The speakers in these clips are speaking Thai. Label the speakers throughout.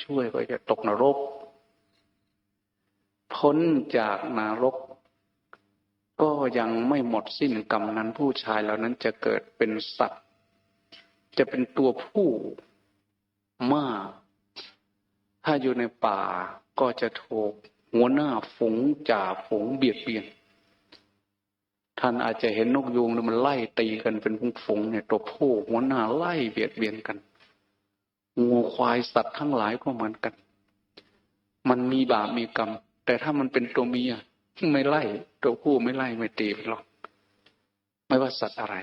Speaker 1: ช่วยก็จะตกนรกพ้นจากนรกก็ยังไม่หมดสิ้นกรรมนั้นผู้ชายเหล่านั้นจะเกิดเป็นสัตว์จะเป็นตัวผู้มากถ้าอยู่ในป่าก็จะถูกหัวหน้าฝูงจ่าฝูงเบียดเบียนท่านอาจจะเห็นนกยูงมันไล่ตีกันเป็นฝูงๆเนี่ยตัวผู้หัวหน้าไล่เบียดเบียนกันงูควายสัตว์ทั้งหลายก็เหมือนกันมันมีบาปมีกรรมแต่ถ้ามันเป็นตัวเมียไม่ไล่ตัวผู้ไม่ไล่ไม่ตีหรอกไม่ว่าสัตว์อะไร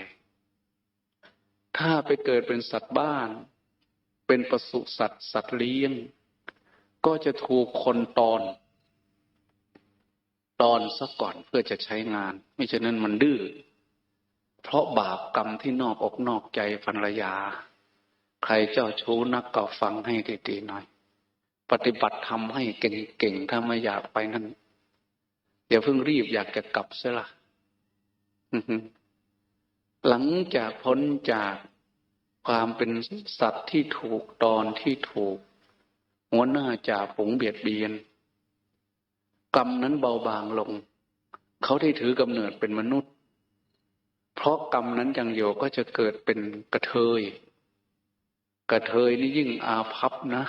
Speaker 1: ถ้าไปเกิดเป็นสัตว์บ้านเป็นปศุสัตว์สัตว์เลี้ยงก็จะถูกคนตอนซะก่อนเพื่อจะใช้งานไม่ฉะนั้นมันดื้อเพราะบาปกรรมที่นอกอกนอกใจภรรยาใครเจ้าชู้นักก็ฟังให้ดีๆหน่อยปฏิบัติธรรมให้เก่งๆถ้าไม่อยากไปนั่นอย่าเพิ่งรีบอยากจะกลับเสียละหลังจากพ้นจากความเป็นสัตว์ที่ถูกตอนที่ถูกหัวหน้าจ่าฝูงเบียดเบียนกรรมนั้นเบาบางลงเขาได้ถือกำเนิดเป็นมนุษย์เพราะกรรมนั้นยังอยู่ก็จะเกิดเป็นกระเทยนี่ยิ่งอาภัพนะ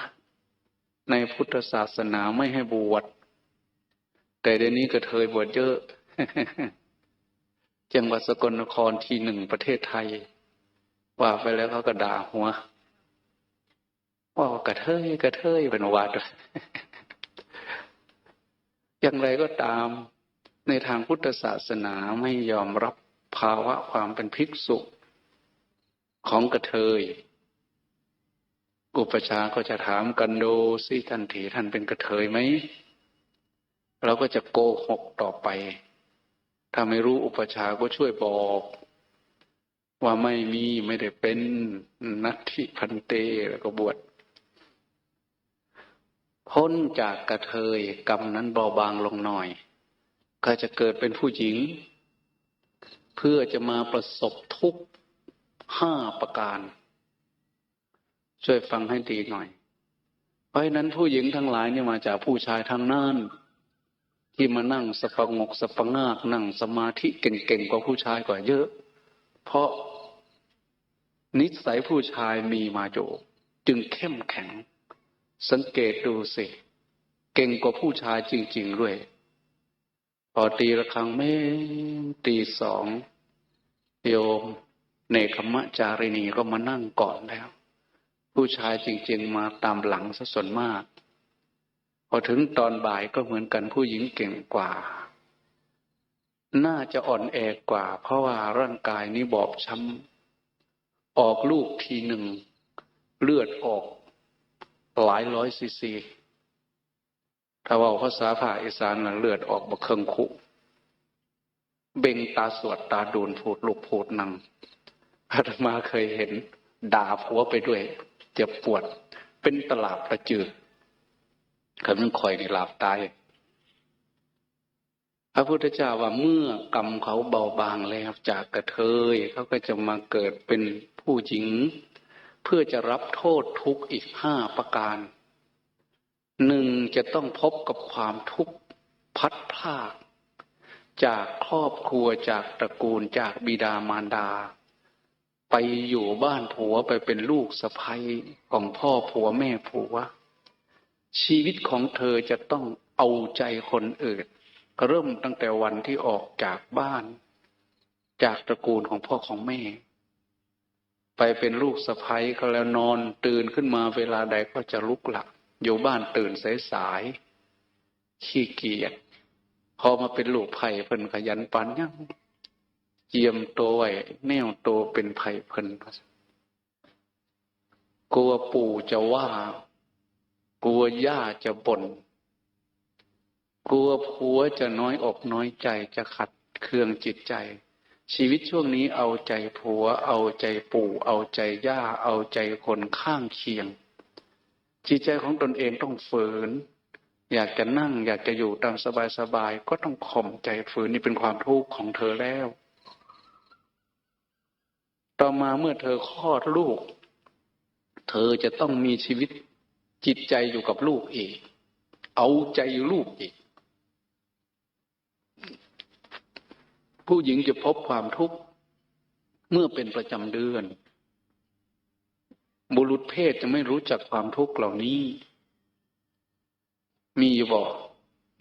Speaker 1: ในพุทธศาสนาไม่ให้บวชแต่เดี๋ยวนี้กระเทยบวชเยอะ จังหวัดสกลนครที่หนึ่งประเทศไทยว่าไปแล้วเขาก็ด่าหัวว่ากระเทยเป็นวัด อย่างไรก็ตามในทางพุทธศาสนาไม่ยอมรับภาวะความเป็นภิกษุของกระเทยอุปชฌาย์ก็จะถามกันดูสิท่านถีท่านเป็นกระเทยไหมเราก็จะโกหกต่อไปถ้าไม่รู้อุปชฌาย์ก็ช่วยบอกว่าไม่ได้เป็นนัตถิพันเตแล้วก็บวชพ้นจากกระเทยกรรมนั้นเบาบางลงหน่อยก็จะเกิดเป็นผู้หญิงเพื่อจะมาประสบทุกข์5ประการช่วยฟังให้ดีหน่อยเพราะฉะนั้นผู้หญิงทั้งหลายเนี่ยมาจากผู้ชายทั้งนั้นที่มานั่งสปงกสปงากนั่งสมาธิเก่งๆกว่าผู้ชายกว่าเยอะเพราะนิสัยผู้ชายมีมาโจจึงเข้มแข็งสังเกตดูสิเก่งกว่าผู้ชายจริงๆด้วยพอตีระฆังแม่ตี2โยมเนกขมจารินีก็มานั่งก่อนแล้วผู้ชายจริงๆมาตามหลังซะส่วนมากพอถึงตอนบ่ายก็เหมือนกันผู้หญิงเก่งกว่าน่าจะอ่อนแอกว่าเพราะว่าร่างกายนี้บอบช้ำออกลูกทีหนึ่งเลือดออกหลายร้อยซีซีถ้าว่าภาษาภาคอีสานน่ะเลือดออกบ่เครื่องคุเบ่งตาสวดตาดูนพูดลูกพูดนั่งอาตมาเคยเห็นด่าผัวไปด้วยเจ็บปวดเป็นตลาบประจืดคำนั้นคอยในหลาบตายพระพุทธเจ้าว่าเมื่อกรรมเขาเบาบางแล้วจากกระเทยเขาก็จะมาเกิดเป็นผู้หญิงเพื่อจะรับโทษทุกข์อีก5ประการ1จะต้องพบกับความทุกข์พัดพรากจากครอบครัวจากตระกูลจากบิดามารดาไปอยู่บ้านผัวไปเป็นลูกสะใภ้ของพ่อผัวแม่ผัวชีวิตของเธอจะต้องเอาใจคนอื่นเริ่มตั้งแต่วันที่ออกจากบ้านจากตระกูลของพ่อของแม่ไปเป็นลูกสะใภ้ก็แล้วนอนตื่นขึ้นมาเวลาใดก็จะลุกหลับอยู่บ้านตื่นสายๆขี้เกียจพอมาเป็นลูกไผ่เพิ่นขยันปานยังเจียมโตไว้แนวโตเป็นไผ่เพิ่นกลัวปู่จะว่ากลัวย่าจะบ่นกลัวผัวจะน้อยอกน้อยใจจะขัดเคืองจิตใจชีวิตช่วงนี้เอาใจผัวเอาใจปู่เอาใจย่าเอาใจคนข้างเคียงจิตใจของตนเองต้องฝืนอยากจะนั่งอยากจะอยู่ตามสบายๆก็ต้องข่มใจฝืนนี่เป็นความทุกข์ของเธอแล้วต่อมาเมื่อเธอคลอดลูกเธอจะต้องมีชีวิต จิตใจอยู่กับลูกอีกเอาใจลูกอีกผู้หญิงจะพบความทุกข์เมื่อเป็นประจำเดือนบุรุษเพศจะไม่รู้จักความทุกข์เหล่านี้มีอยู่บ่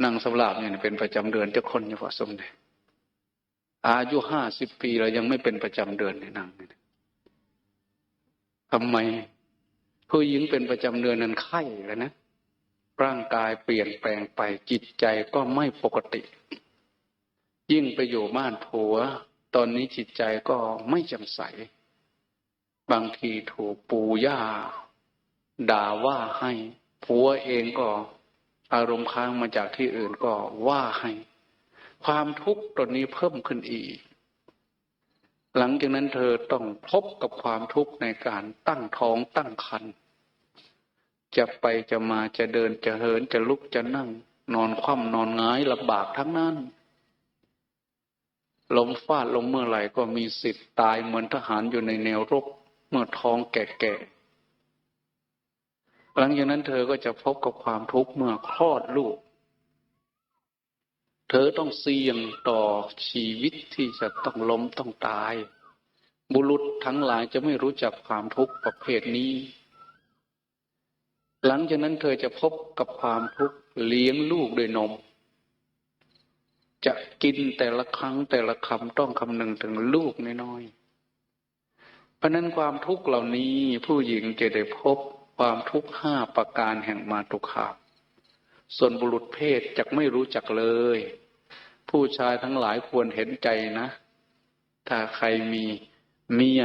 Speaker 1: นางสำราญเนี่ยเป็นประจำเดือนเจ้าคนอยู่พอสมเด็จอายุ50 ปีเรายังไม่เป็นประจำเดือนในนางทำไมผู้หญิงเป็นประจำเดือนนั้นไข้แล้วนะร่างกายเปลี่ยนแปลงไปจิตใจก็ไม่ปกติยิ่งไปอยู่บ้านผัวตอนนี้จิตใจก็ไม่แจ่มใสบางทีถูกปู่ย่าด่าว่าให้ผัวเองก็อารมณ์ค้างมาจากที่อื่นก็ว่าให้ความทุกข์ตอนนี้เพิ่มขึ้นอีกหลังจากนั้นเธอต้องพบกับความทุกข์ในการตั้งท้องตั้งครรภ์จะไปจะมาจะเดินจะเหินจะลุกจะนั่งนอนคว่ำนอนหงายลำบากทั้งนั้นล้มฟาดลงเมื่อไหร่ก็มีสิทธิ์ตายเหมือนทหารอยู่ในแนวรบเมื่อท้องแก่ๆหลังจากนั้นเธอก็จะพบกับความทุกข์เมื่อคลอดลูกเธอต้องเสี่ยงต่อชีวิตที่จะต้องล้มต้องตายบุรุษทั้งหลายจะไม่รู้จักความทุกข์ประเภทนี้หลังจากนั้นเธอจะพบกับความทุกข์เลี้ยงลูกด้วยนมจะกินแต่ละครั้งแต่ละคำต้องคำนึงถึงลูกน้อยๆเพราะนั้นความทุกข์เหล่านี้ผู้หญิงจะได้พบความทุกข์5 ประการแห่งมาตุคามส่วนบุรุษเพศจะไม่รู้จักเลยผู้ชายทั้งหลายควรเห็นใจนะถ้าใครมีเมีย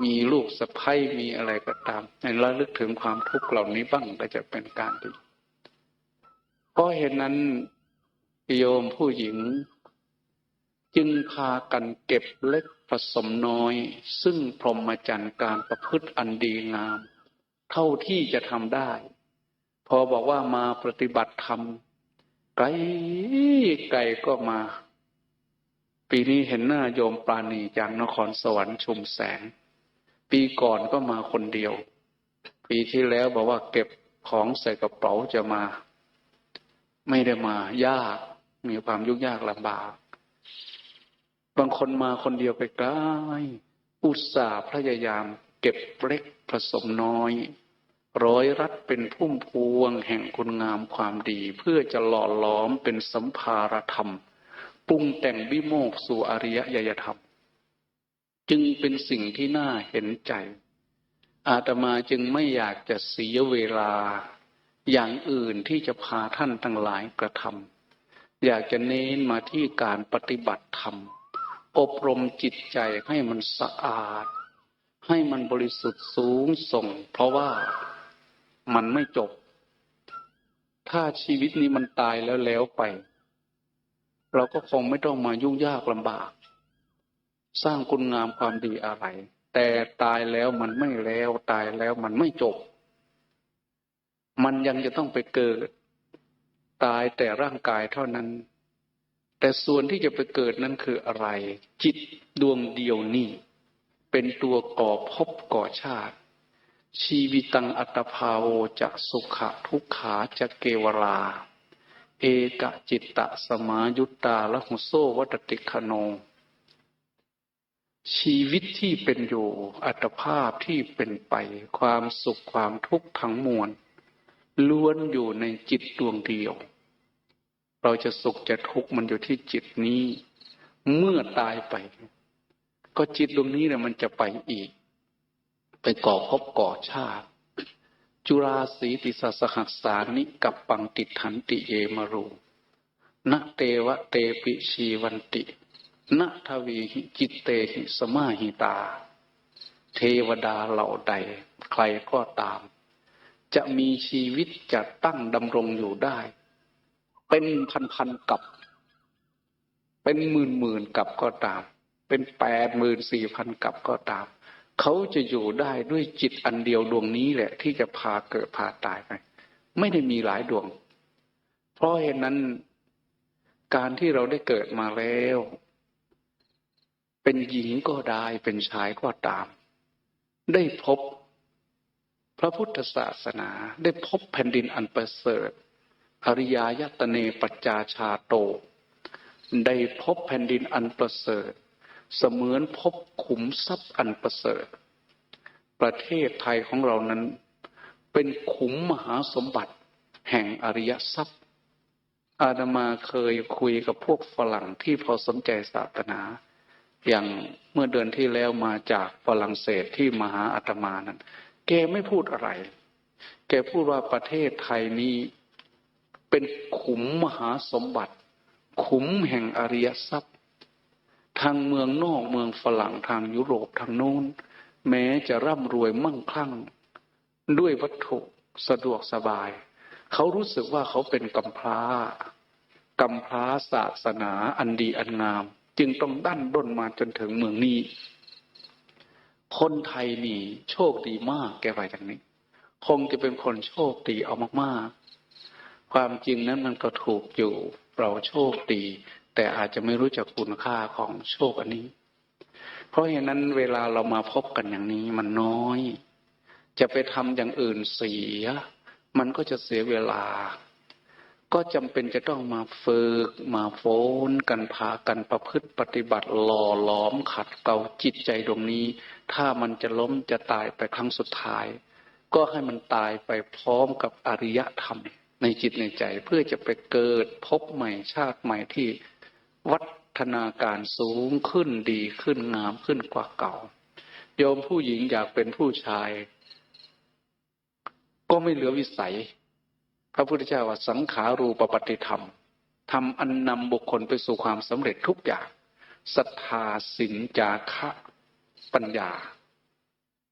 Speaker 1: มีลูกสะใภ้มีอะไรก็ตามให้ระลึกถึงความทุกข์เหล่านี้บ้างก็จะเป็นการดีเพราะเหตุนั้นโยมผู้หญิงจึงพากันเก็บเล็กผสมน้อยซึ่งพรหมจรรย์การประพฤติอันดีงามเท่าที่จะทำได้พอบอกว่ามาปฏิบัติธรรมไกลไกลก็มาปีนี้เห็นหน้าโยมปราณีจากนครสวรรค์ชุมแสงปีก่อนก็มาคนเดียวปีที่แล้วบอกว่าเก็บของใส่กระเป๋าจะมาไม่ได้มายากมีความยุ่งยากลำบากบางคนมาคนเดียวไปไกลอุตส่าห์พยายามเก็บเล็กผสมน้อยร้อยรัดเป็นพุ่มพวงแห่งคุณงามความดีเพื่อจะหล่อหลอมเป็นสัมภารธรรมปรุงแต่งวิโมกข์สู่อริยญาณธรรมจึงเป็นสิ่งที่น่าเห็นใจอาตมาจึงไม่อยากจะเสียเวลาอย่างอื่นที่จะพาท่านทั้งหลายกระทำอยากจะเน้นมาที่การปฏิบัติธรรมอบรมจิตใจให้มันสะอาดให้มันบริสุทธิ์สูงส่งเพราะว่ามันไม่จบถ้าชีวิตนี้มันตายแล้วไปเราก็คงไม่ต้องมายุ่งยากลำบากสร้างคุณงามความดีอะไรแต่ตายแล้วมันไม่แล้วตายแล้วมันไม่จบมันยังจะต้องไปเกิดตายแต่ร่างกายเท่านั้นแต่ส่วนที่จะไปเกิดนั้นคืออะไรจิตดวงเดียวนี่เป็นตัวก่อภพก่อชาติชีวิตังอัตภาโวจะสุขะทุกขาจะเกวราเอกจิตตสมายุตตาละหุโสวัตติคโนชีวิตที่เป็นอยู่อัตภาพที่เป็นไปความสุขความทุกข์ทั้งมวลล้วนอยู่ในจิตดวงเดียวเราจะสุขจะทุกข์มันอยู่ที่จิตนี้เมื่อตายไปก็จิตดวงนี้เนี่ยมันจะไปอีกไปก่อภพก่อชาติจุราสีติสสหัสสานิกับปังติถันติเยมรูนะเตวะเตปิชีวันตินะทวีหิจิตเตหิสมาหิตาเทวดาเหล่าใดใครก็ตามจะมีชีวิตจะตั้งดำรงอยู่ได้เป็นพันกับเป็นหมื่นกับก็ตามเป็น84,000กับก็ตามเขาจะอยู่ได้ด้วยจิตอันเดียวดวงนี้แหละที่จะพาเกิดพาตายไปไม่ได้มีหลายดวงเพราะเหตุนั้นการที่เราได้เกิดมาแล้วเป็นหญิงก็ได้เป็นชายก็ตามได้พบ พระพุทธศาสนาได้พบแผ่นดินอันประเสริฐอริยายตเนปัจจาชาโตได้พบแผ่นดินอันประเสริฐเสมือนพบขุมทรัพย์อันประเสริฐประเทศไทยของเรานั้นเป็นขุมมหาสมบัติแห่งอริยทรัพย์อาตมาเคยคุยกับพวกฝรั่งที่พอสนใจศาสนาอย่างเมื่อเดือนที่แล้วมาจากฝรั่งเศสที่มาหาอาตมานั้นแกไม่พูดอะไรแกพูดว่าประเทศไทยนี้เป็นขุมมหาสมบัติขุมแห่งอริยทรัพย์ทางเมืองนอกเมืองฝรั่งทางยุโรปทางโน้นแม้จะร่ำรวยมั่งคั่งด้วยวัตถุสะดวกสบายเขารู้สึกว่าเขาเป็นกำพร้ศาสนาอันดีอันงามจึงต้องดั้นด้นมาจนถึงเมืองนี้คนไทยนี่โชคดีมากแกว่าอย่างนี้คงจะเป็นคนโชคดีเอามากๆความจริงนั้นมันก็ถูกอยู่เราโชคดีแต่อาจจะไม่รู้จักคุณค่าของโชคอันนี้เพราะฉะนั้นเวลาเรามาพบกันอย่างนี้มันน้อยจะไปทำอย่างอื่นเสียมันก็จะเสียเวลาก็จำเป็นจะต้องมาฝึกมาฝนกันพากันประพฤติปฏิบัติหล่อหลอมขัดเกลาจิตใจตรงนี้ถ้ามันจะล้มจะตายไปครั้งสุดท้ายก็ให้มันตายไปพร้อมกับอริยธรรมในจิตในใจเพื่อจะไปเกิดพบใหม่ชาติใหม่ที่วัฒนาการสูงขึ้นดีขึ้นงามขึ้นกว่าเก่าโยมผู้หญิงอยากเป็นผู้ชายก็ไม่เหลือวิสัยพระพุทธเจ้าว่าสังขารูปปฏิธรรมทำอันนำบุคคลไปสู่ความสำเร็จทุกอย่างศรัทธาศีลจาคะปัญญา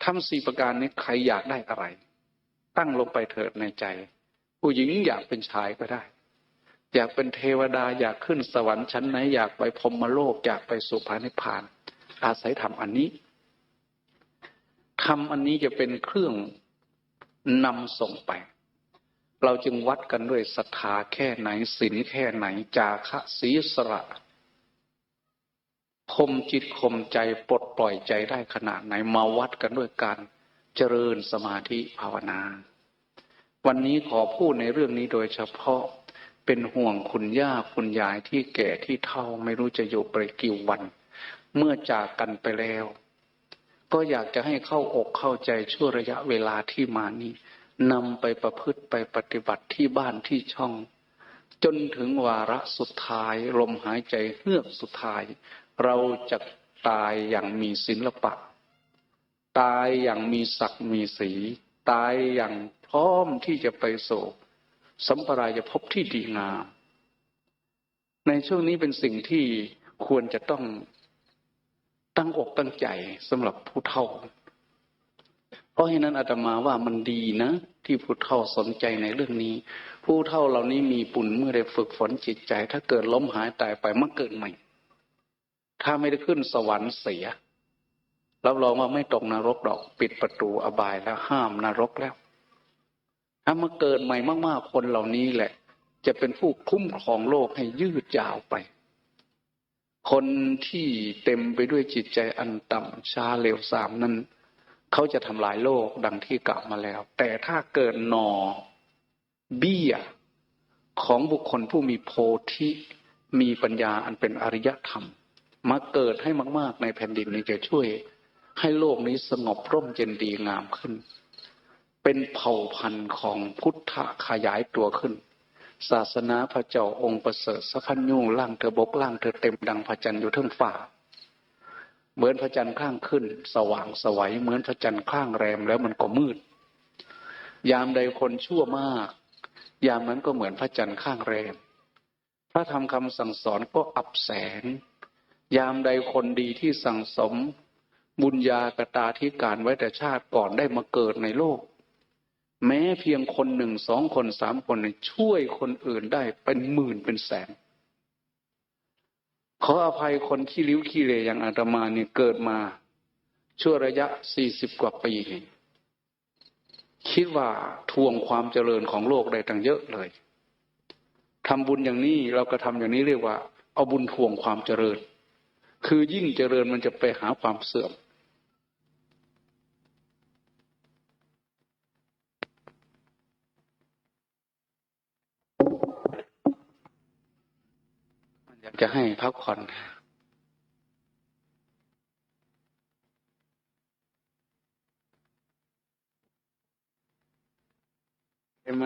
Speaker 1: ทำ4ประการนี้ใครอยากได้อะไรตั้งลงไปเถิดในใจผู้หญิงอยากเป็นชายก็ได้อยากเป็นเทวดาอยากขึ้นสวรรค์ชั้นไหนอยากไปพรหมโลกอยากไปสู่พระนิพพานอาศัยธรรมอันนี้ธรรมอันนี้จะเป็นเครื่องนำส่งไปเราจึงวัดกันด้วยศรัทธาแค่ไหนศีลแค่ไหนจาคะศีลสละคมจิตคมใจปลดปล่อยใจได้ขนาดไหนมาวัดกันด้วยการเจริญสมาธิภาวนาวันนี้ขอพูดในเรื่องนี้โดยเฉพาะเป็นห่วงคุณย่าคุณยายที่แก่ที่เฒ่าไม่รู้จะอยู่ไปกี่วันเมื่อจากกันไปแล้วก็อยากจะให้เข้าอกเข้าใจชั่วระยะเวลาที่มานี้นำไปประพฤติไปปฏิบัติที่บ้านที่ช่องจนถึงวาระสุดท้ายลมหายใจเฮือกสุดท้ายเราจะตายอย่างมีศิลปะตายอย่างมีศักดิ์มีศรีตายอย่างพร้อมที่จะไปสู่สัมปรายภพที่ดีงามในช่วงนี้เป็นสิ่งที่ควรจะต้องตั้งอกตั้งใจสำหรับผู้เฒ่าเพราะฉะนั้นอาตมาว่ามันดีนะที่ผู้เฒ่าสนใจในเรื่องนี้ผู้เฒ่าเหล่านี้มีบุญเมื่อได้ฝึกฝนจิตใจถ้าเกิดล้มหายตายไปมาเกิดใหม่ถ้าไม่ได้ขึ้นสวรรค์เสียรับรองว่าไม่ตกนรกดอกปิดประตูอบายแล้วห้ามนรกแล้วถ้ามาเกิดใหม่มากๆคนเหล่านี้แหละจะเป็นผู้คุ้มครองโลกให้ยืดยาวไปคนที่เต็มไปด้วยจิตใจอันต่ำช้าเลวทรามนั้นเขาจะทำลายโลกดังที่กล่าวมาแล้วแต่ถ้าเกิดหน่อเบี้ยของบุคคลผู้มีโพธิมีปัญญาอันเป็นอริยธรรมมาเกิดให้มากๆในแผ่นดินนี้จะช่วยให้โลกนี้สงบร่มเย็นดีงามขึ้นเป็นเผ่าพันธุ์ของพุทธะขยายตัวขึ้นศาสนาพระเจ้าองค์ประเสริฐสักขันยุ่งล่างเธอบกล่างเธอเต็มดังพระจันทร์อยู่เทิงฟ้าเหมือนพระจันทร์ข้างขึ้นสว่างสวัยเหมือนพระจันทร์ข้างแรมแล้วมันก็มืดยามใดคนชั่วมากยามนั้นก็เหมือนพระจันทร์ข้างแรมพระธรรมคำสั่งสอนก็อับแสงยามใดคนดีที่สั่งสมบุญญากตาธิการไว้แต่ชาติก่อนได้มาเกิดในโลกแม้เพียงคนหนึ่งสองคนสามคนช่วยคนอื่นได้เป็นหมื่นเป็นแสนขออภัยคนขี้ริ้วขี้เหร่อย่างอาตมาเนี่ยเกิดมาชั่วระยะ40 กว่าปีคิดว่าทวงความเจริญของโลกได้ตั้งเยอะเลยทำบุญอย่างนี้เราก็ทำอย่างนี้เรียกว่าเอาบุญทวงความเจริญคือยิ่งเจริญมันจะไปหาความเสื่อม ากจะให้พักผ่อนเห็นไหม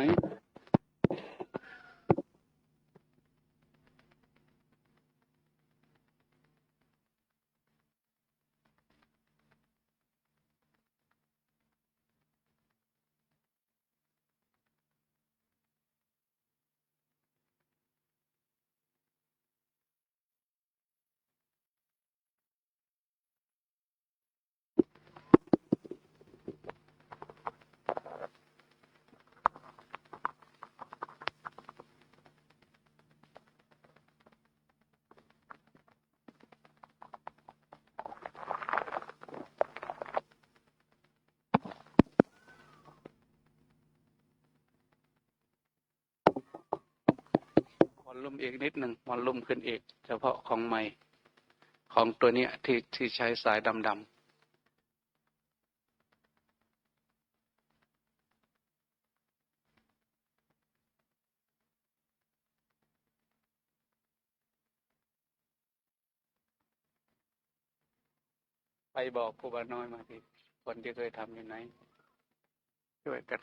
Speaker 1: วอลลุ่มอีกนิดหนึ่งวอลลุ่มขึ้นอีกเฉพาะของไมค์ของตัวเนี้ยที่ใช้สายดำไปบอกครูบาน้อยมาทีคนที่เคยทำอยู่ไหนช่วยกัน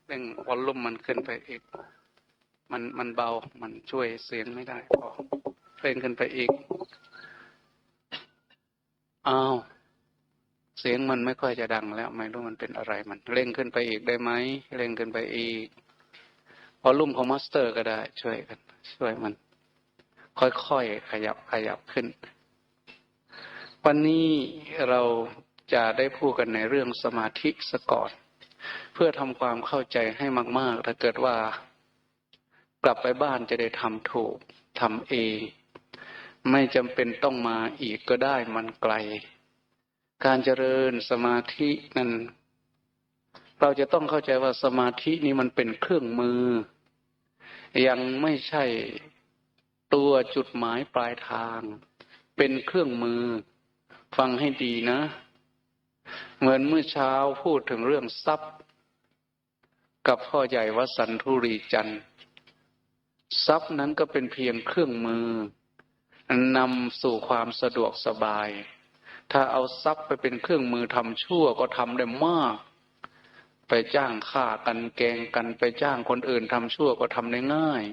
Speaker 1: เร่งวอลลุ่มมันขึ้นไปอีกมันเบามันช่วยเสียงไม่ได้พอเร่งขึ้นไปอีกอ้าวเสียงมันไม่ค่อยจะดังแล้วไม่รู้มันเป็นอะไรมันเร่งขึ้นไปอีกได้ไหมเร่งขึ้นไปอีกวอลลุ่มของมาสเตอร์ก็ได้ช่วยกันช่วยมันค่อยๆขยับขึ้นวันนี้เราจะได้พูดกันในเรื่องสมาธิซะก่อนเพื่อทำความเข้าใจให้มากๆถ้าเกิดว่ากลับไปบ้านจะได้ทำถูกทำเองไม่จำเป็นต้องมาอีกก็ได้มันไกลการเจริญสมาธินั้นเราจะต้องเข้าใจว่าสมาธินี้มันเป็นเครื่องมือยังไม่ใช่ตัวจุดหมายปลายทางเป็นเครื่องมือฟังให้ดีนะเหมือนเมื่อเช้าพูดถึงเรื่องทรัพย์กับพ่อใหญ่วสันธุรีจันทร์ทรัพย์นั้นก็เป็นเพียงเครื่องมือนำสู่ความสะดวกสบายถ้าเอาทรัพย์ไปเป็นเครื่องมือทำชั่วก็ทำได้มากไปจ้างฆ่ากันแกล้งกันไปจ้างคนอื่นทำชั่วก็ทำได้ง่าย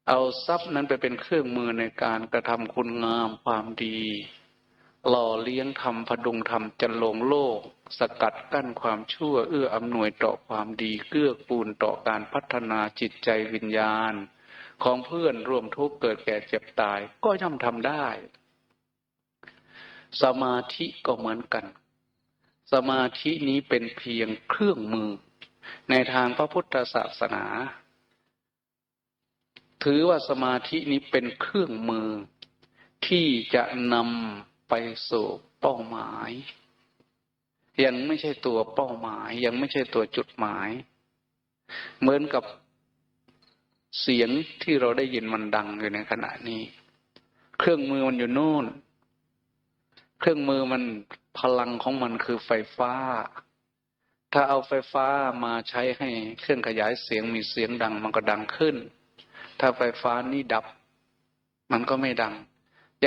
Speaker 1: เอาทรัพย์นั้นไปเป็นเครื่องมือในการกระทำคุณงามความดีหล่อเลี้ยงธรรมพดุงธรรมจันลงโลกสกัดกั้นความชั่วเอื้ออำนวยต่อความดีเกื้อกูลต่อการพัฒนาจิตใจวิญญาณของเพื่อนร่วมทุกข์เกิดแก่เจ็บตายก็ย่อมทำได้สมาธิก็เหมือนกันสมาธินี้เป็นเพียงเครื่องมือในทางพระพุทธศาสนาถือว่าสมาธินี้เป็นเครื่องมือที่จะนำไปสู่เป้าหมายยังไม่ใช่ตัวเป้าหมายยังไม่ใช่ตัวจุดหมายเหมือนกับเสียงที่เราได้ยินมันดังอยู่ในขณะนี้เครื่องมือมันอยู่โน่นเครื่องมือมันพลังของมันคือไฟฟ้าถ้าเอาไฟฟ้ามาใช้ให้เครื่องขยายเสียงมีเสียงดังมันก็ดังขึ้นถ้าไฟฟ้านี่ดับมันก็ไม่ดัง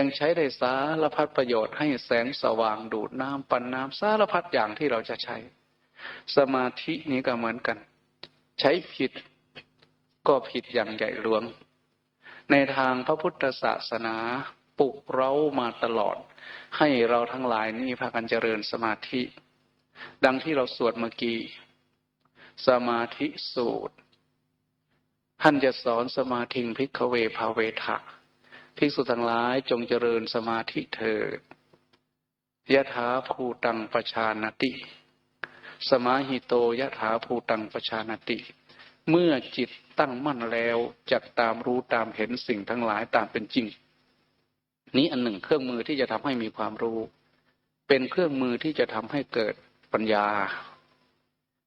Speaker 1: ยังใช้ได้สารพัดประโยชน์ให้แสงสว่างดูดน้ำปั่นน้ำสารพัดอย่างที่เราจะใช้สมาธินี้ก็เหมือนกันใช้ผิดก็ผิดอย่างใหญ่หลวงในทางพระพุทธศาสนาปลุกเร้ามาตลอดให้เราทั้งหลายนี่พากันเจริญสมาธิดังที่เราสวดเมื่อกี้สมาธิสูตรท่านจะสอนสมาธิภิกขเวภาเวทะภิกษุทั้งหลายจงเจริญสมาธิเถิดยะถาภูตังปชานติสมาหิโตยะถาภูตังปชานติเมื่อจิตตั้งมั่นแล้วจักตามรู้ตามเห็นสิ่งทั้งหลายตามเป็นจริงนี้อันหนึ่งเครื่องมือที่จะทำให้มีความรู้เป็นเครื่องมือที่จะทำให้เกิดปัญญา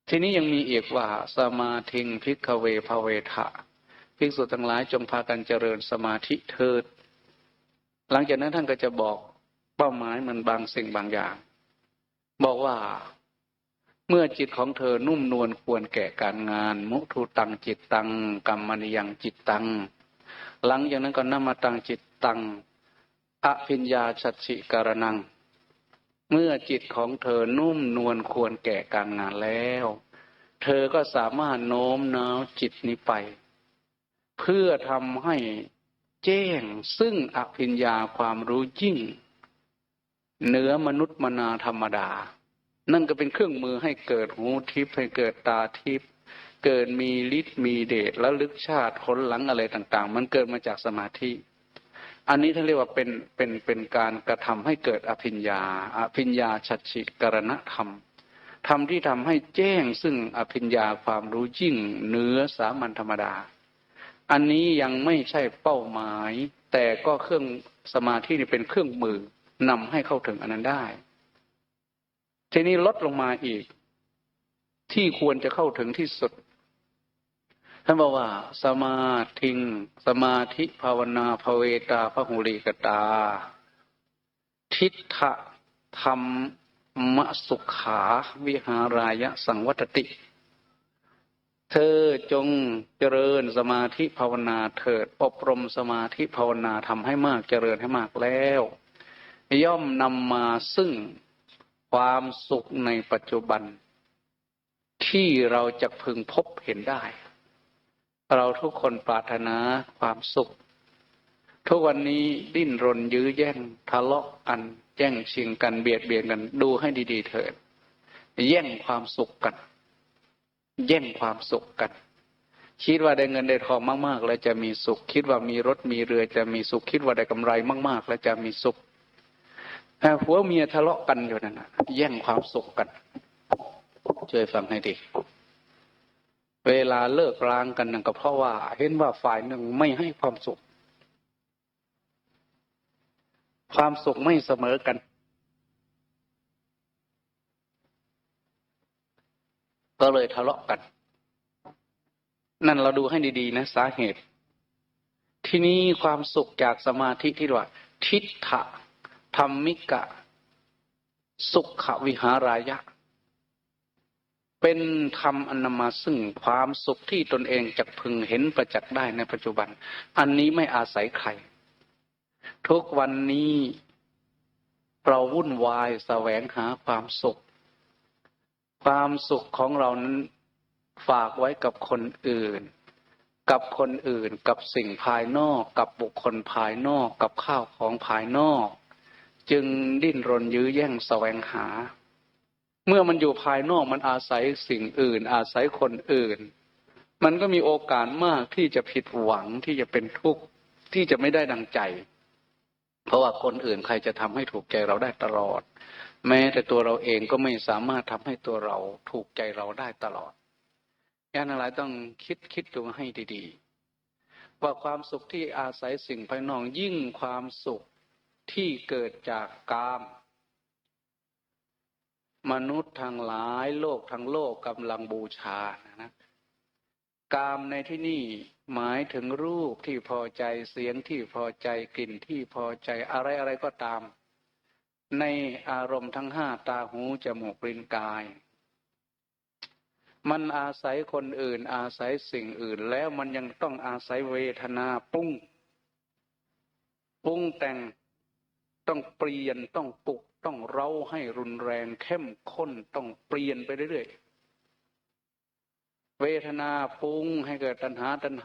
Speaker 1: ทีนี้ยังมีอีกว่าสมาธิภิกขเวภเวทะภิกษุทั้งหลายจงพากันเจริญสมาธิเถิดหลังจากนั้นท่านก็จะบอกเป้าหมายมันบางสิ่งบางอย่างบอกว่าเมื่อจิตของเธอนุ่มนวลควรแก่การงานมุทุตังจิตตังกัมมนิยังจิตตัง หลังจากนั้นก็นำมาตังจิตตังอภิญญาชัดฉิการนังเมื่อจิตของเธอนุ่มนวลควรแก่การงานแล้วเธอก็สามารถโน้มน้าวจิตนี้ไปเพื่อทำให้แจ้งซึ่งอภิญญาความรู้ยิ่งเหนือมนุษย์มนาธรรมดานั่นก็เป็นเครื่องมือให้เกิดหูทิพย์ให้เกิดตาทิพย์เกิดมีฤทธิ์มีเดชและลึกชาติผลหลังอะไรต่างๆมันเกิดมาจากสมาธิอันนี้ท่านเรียกว่าเป็นการกระทำให้เกิดอภิญญาชัดฉิกรณธรรมธรรมที่ทำให้แจ้งซึ่งอภิญญาความรู้ยิ่งเหนือสามัญธรรมดาอันนี้ยังไม่ใช่เป้าหมายแต่ก็เครื่องสมาธินี่เป็นเครื่องมือนำให้เข้าถึงอันนั้นได้ทีนี้ลดลงมาอีกที่ควรจะเข้าถึงที่สุดท่านบอกว่าสมาธิภาวนาภเวตาพหุลิกตาทิฏฐธรรมสุขาวิหารายะสังวัตติเธอจงเจริญสมาธิภาวนาเถิดอบรมสมาธิภาวนาทำให้มากเจริญให้มากแล้วย่อมนำมาซึ่งความสุขในปัจจุบันที่เราจะพึงพบเห็นได้เราทุกคนปรารถนาความสุขทุกวันนี้ดิ้นรนยื้อแย่งทะเลาะกันแย่งชิงกันเบียดเบียนกันดูให้ดีๆเถิดแย่งความสุขกันแย่งความสุขกันคิดว่าได้เงินได้ทองมากๆแล้วจะมีสุขคิดว่ามีรถมีเรือจะมีสุขคิดว่าได้กำไรมากๆแล้วจะมีสุขผัวเมียทะเลาะกันอยู่นั่นน่ะแย่งความสุขกันช่วยฟังให้ดีเวลาเลิกร้างกันนั่นก็เพราะว่าเห็นว่าฝ่ายหนึ่งไม่ให้ความสุขความสุขไม่เสมอกันก็เลยทะเลาะกันนั่นเราดูให้ดีๆนะสาเหตุทีนี้ความสุขจากสมาธิที่ว่าทิฏฐธรรมิกะสุขวิหารายะเป็นธรรมอันนำมาซึ่งความสุขที่ตนเองจะพึงเห็นประจักษ์ได้ในปัจจุบันอันนี้ไม่อาศัยใครทุกวันนี้เราวุ่นวายแสวงหาความสุขความสุขของเรานั้นฝากไว้กับคนอื่นกับสิ่งภายนอกกับบุคคลภายนอกกับข้าวของภายนอกจึงดิ้นรนยื้อแย่งแสวงหาเมื่อมันอยู่ภายนอกมันอาศัยสิ่งอื่นอาศัยคนอื่นมันก็มีโอกาสมากที่จะผิดหวังที่จะเป็นทุกข์ที่จะไม่ได้ดังใจเพราะว่าคนอื่นใครจะทำให้ถูกใจเราได้ตลอดแม้แต่ตัวเราเองก็ไม่สามารถทำให้ตัวเราถูกใจเราได้ตลอดอย่างนั้นหลายต้องคิดดูให้ดีๆว่าความสุขที่อาศัยสิ่งภายนอกยิ่งความสุขที่เกิดจากกามมนุษย์ทั้งหลายโลกทั้งโลกกำลังบูชานะกามในที่นี่หมายถึงรูปที่พอใจเสียงที่พอใจกลิ่นที่พอใจอะไรก็ตามในอารมณ์ทั้งห้าตาหูจมูกลิ้นกายมันอาศัยคนอื่นอาศัยสิ่งอื่นแล้วมันยังต้องอาศัยเวทนาปรุงแต่งต้องเปลี่ยนต้องปลุกต้องเร้าให้รุนแรงเข้มข้นต้องเปลี่ยนไปเรื่อยๆเวทนาปรุงให้เกิดตัณห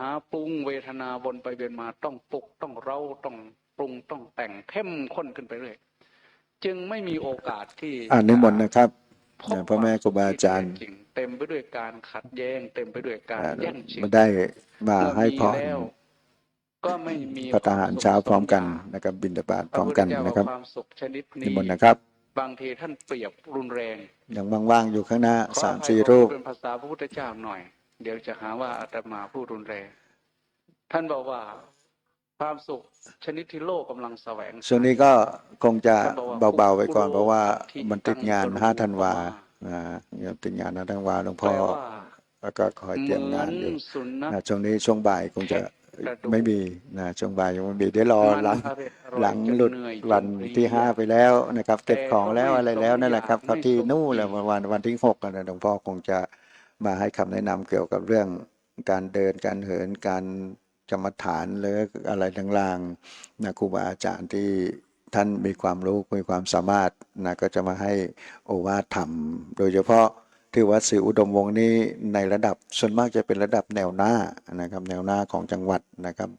Speaker 1: าปรุงเวทนาวนไปเวียนมาต้องปลุกต้องเร้าต้องปรุงต้องแต่งเข้มข้นขึ้นไปเรื่อยจึงไม่มีโอกาสที่
Speaker 2: นิมนต์นะครับพ่อแม่ครูบาอาจารย์
Speaker 1: เต็มไปด้วยการขัดแย้งเต็มไปด้วยการแย่งชิง
Speaker 2: มาได้มาให้พร
Speaker 1: ก็ไม่มี
Speaker 2: พระทหารเช้าพร้อมกันนะครับบิณฑบาตพร้อมกันนะครับ
Speaker 1: ความสุขชนิดนี้
Speaker 2: นิมนต์นะครับ
Speaker 1: บางทีท่านเปรียบรุนแรง
Speaker 2: อย่างว่างๆอยู่ข้างหน้า 3-4 รูป
Speaker 1: เป็นภาษาพระพุทธเจ้าหน่อยเดี๋ยวจะหาว่าอาตมาพูดรุนแรงท่านบอกว่าความสุขชนิดที่โลกกำลังแสวง
Speaker 2: ช่วงนี้ก็คงจะเบาๆไว้ก่อนเพราะว่ามันติดงาน5 ธันวาติดงาน5 ธันวาหลวงพ่อแล้วก็คอยเตรียมงานอยู่ช่วงนี้ช่วงบ่ายคงจะไม่มีช่วงบ่ายยังไม่มีเดี๋ยวรอหลังหลุดวันที่5ไปแล้วนะครับเก็บของแล้วอะไรแล้วนั่นแหละครับเขาที่นู่นแหละวันที่6นะหลวงพ่อคงจะมาให้คำแนะนำเกี่ยวกับเรื่องการเดินการเหินการ กรรมฐานหรืออะไรต่างๆนะครูบาอาจารย์ที่ท่านมีความรู้มีความสามารถนะก็จะมาให้โอวาทธรรมโดยเฉพาะที่วัดศรีอุดมวงศ์นี้ในระดับส่วนมากจะเป็นระดับแนวหน้านะครับแนวหน้าของจังหวัดนะครับ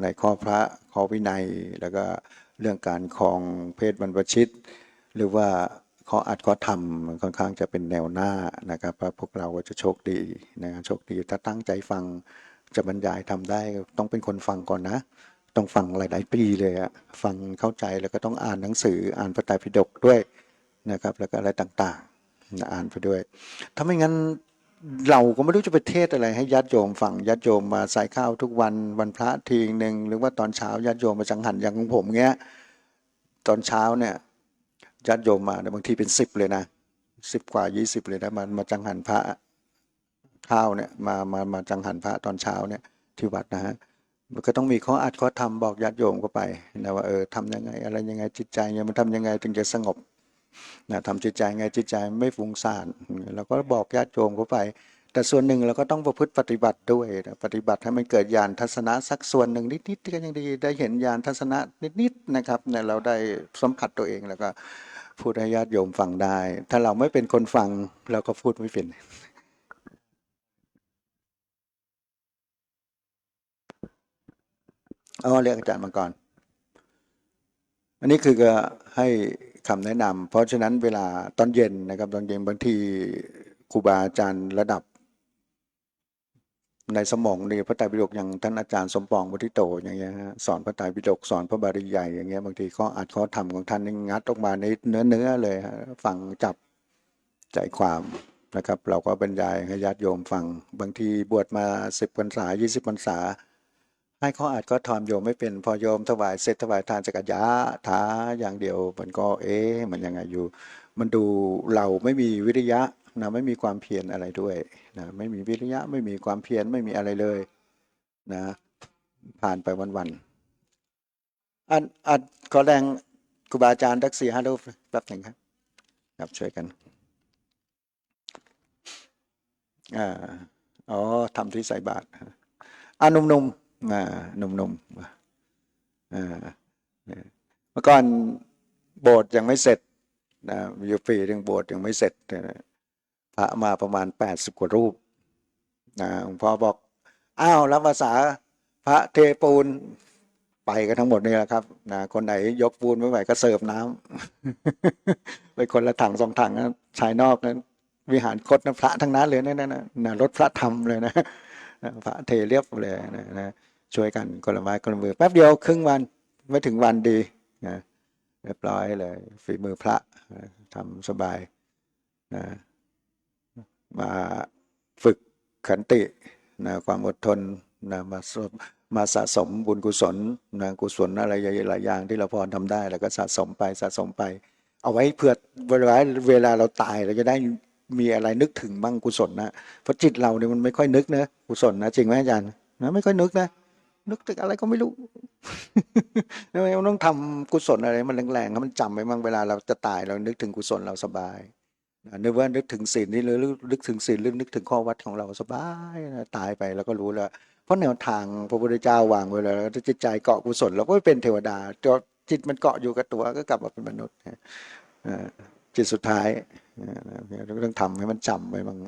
Speaker 2: ในข้อพระข้อวินัยแล้วก็เรื่องการครองเพศบรรพชิตหรือว่าข้ออัดข้อธรรมค่อนข้างจะเป็นแนวหน้านะครับพวกเราก็จะโชคดีนะโชคดีถ้าตั้งใจฟังจะบรรยายทำได้ต้องเป็นคนฟังก่อนนะต้องฟังหลายๆปีเลยอะฟังเข้าใจแล้วก็ต้องอ่านหนังสืออ่านพระไตรปิฎกด้วยนะครับแล้วก็อะไรต่างๆอ่านไปด้วยถ้าไม่งั้นเราก็ไม่รู้จะไปเทศอะไรให้ญาติโยมฟังญาติโยมมาใส่ข้าวทุกวันวันพระทีหนึ่งหรือว่าตอนเช้าญาติโยมมาจังหันอย่างของผมเงี้ยตอนเช้าเนี่ยญาติโยมมาเนี่ยบางทีเป็น10เลยนะ10 กว่า20เลยนะมาจังหันพระข้าวเนี่ยมาจังหันพระตอนเช้าเนี่ยที่วัดนะฮะมันก็ต้องมีข้ออัดข้อธรรมบอกญาติโยมเข้าไปนะว่าทำยังไงอะไรยังไงจิตใจเนี่ยมันทำยังไงถึงจะสงบนะทำจิตใจไงจิตใจไม่ฟุ้งซ่านเราก็บอกญาติโยมเข้าไปแต่ส่วนหนึ่งเราก็ต้องประพฤติปฏิบัติด้วยนะปฏิบัติให้มันเกิดญาณทัศนะสักส่วนหนึ่งนิดๆก็ยังดีได้เห็นญาณทัศนะนิดๆนะครับเนี่ยเราได้สัมผัสตัวเองแล้วก็พูดให้ญาติโยมฟังได้ถ้าเราไม่เป็นคนฟังเราก็พูดไม่เป็นเรียกอาจารย์มาก่อนอันนี้คือก็ให้คำแนะนำเพราะฉะนั้นเวลาตอนเย็นนะครับตอนเย็นบางทีครูบาอาจารย์ระดับในสมองในพระไตรปิฎกอย่างท่านอาจารย์สมปองวุฒิโตอย่างเงี้ยฮะสอนพระไตรปิฎกสอนพระบาลีใหญ่อย่างเงี้ยบางทีข้ออัดข้อธรรมของท่านนี่งัดออกมาในเนื้อเลยฮะฟังจับใจความนะครับเราก็บรรยายให้ญาติโยมฟังบางทีบวชมา10 พรรษา20 พรรษาให้ข้ออัดข้อธรรมโยมไม่เป็นพอโยมถวายเสร็จถวายทานจักรยะท้าอย่างเดียวมันก็มันยังไงอยู่มันดูเราไม่มีวิริยะนะไม่มีความเพียรอะไรด้วยนะไม่มีวิริยะไม่มีความเพียรไม่มีอะไรเลยนะผ่านไปวันๆอันขอแรงครูบาอาจารย์ทัก4-5รูปแป๊บหนึ่งครับครับช่วยกันอ่าอ๋อทำที่ใส่บาตรหนุ่มๆหนุ่มๆเมื่อก่อนโบสถ์ยังไม่เสร็จนะอยู่ปีหนึ่งโบสถ์ยังไม่เสร็จพระมาประมาณ80 กว่ารูปนะหลวงพ่อบอกอ้าวรับภาษาพระเทปูนไปกันทั้งหมดนี่แหละครับนะคนไหนยกปูนไม่ไหวก็เสิร์ฟน้ำไปคนละถัง2 ถังนะชายนอกนั้นวิหารคตนะพระทั้งนั้นเลยนั่นนะรถพระธรรมเลยนะพระเทเรียบเลยนะช่วยกันคนละไม้คนละมือแป๊บเดียวครึ่งวันไม่ถึงวันดีนะเรียบร้อยเลยฝีมือพระทำสบายนะมาฝึกขันตินะความอดทนนะมาสะสมบุญกุศลนะกุศลอะไรหลายอย่างที่เราพอทำได้แล้วก็สะสมไปสะสมไปเอาไว้เพื่อเวลาเราตายเราจะได้มีอะไรนึกถึงบ้างกุศลนะเพราะจิตเราเนี่ยมันไม่ค่อยนึกนะกุศลนะจริงไหมอาจารย์นะไม่ค่อยนึกนะนึกถึงอะไรก็ไม่รู้ทำไมมันต้องทำกุศลอะไรมันแรงๆให้มันจำไว้บ้างเวลาเราจะตายเรานึกถึงกุศลเราสบายนึกว่านึกถึงศีลนี่หรือนึกถึงศีลหรือนึกถึงข้อวัดของเราสบายนะตายไปแล้วก็รู้แล้วเพราะแนวทางพระพุทธเจ้าวางไว้แล้วถ้าจิตใจเกาะกุศลเราก็ไม่เป็นเทวดาจิตมันเกาะอยู่กับตัวก็กลับมาเป็นมนุษย์จิตสุดท้ายเราต้องทำให้มันจำไว้บ้าง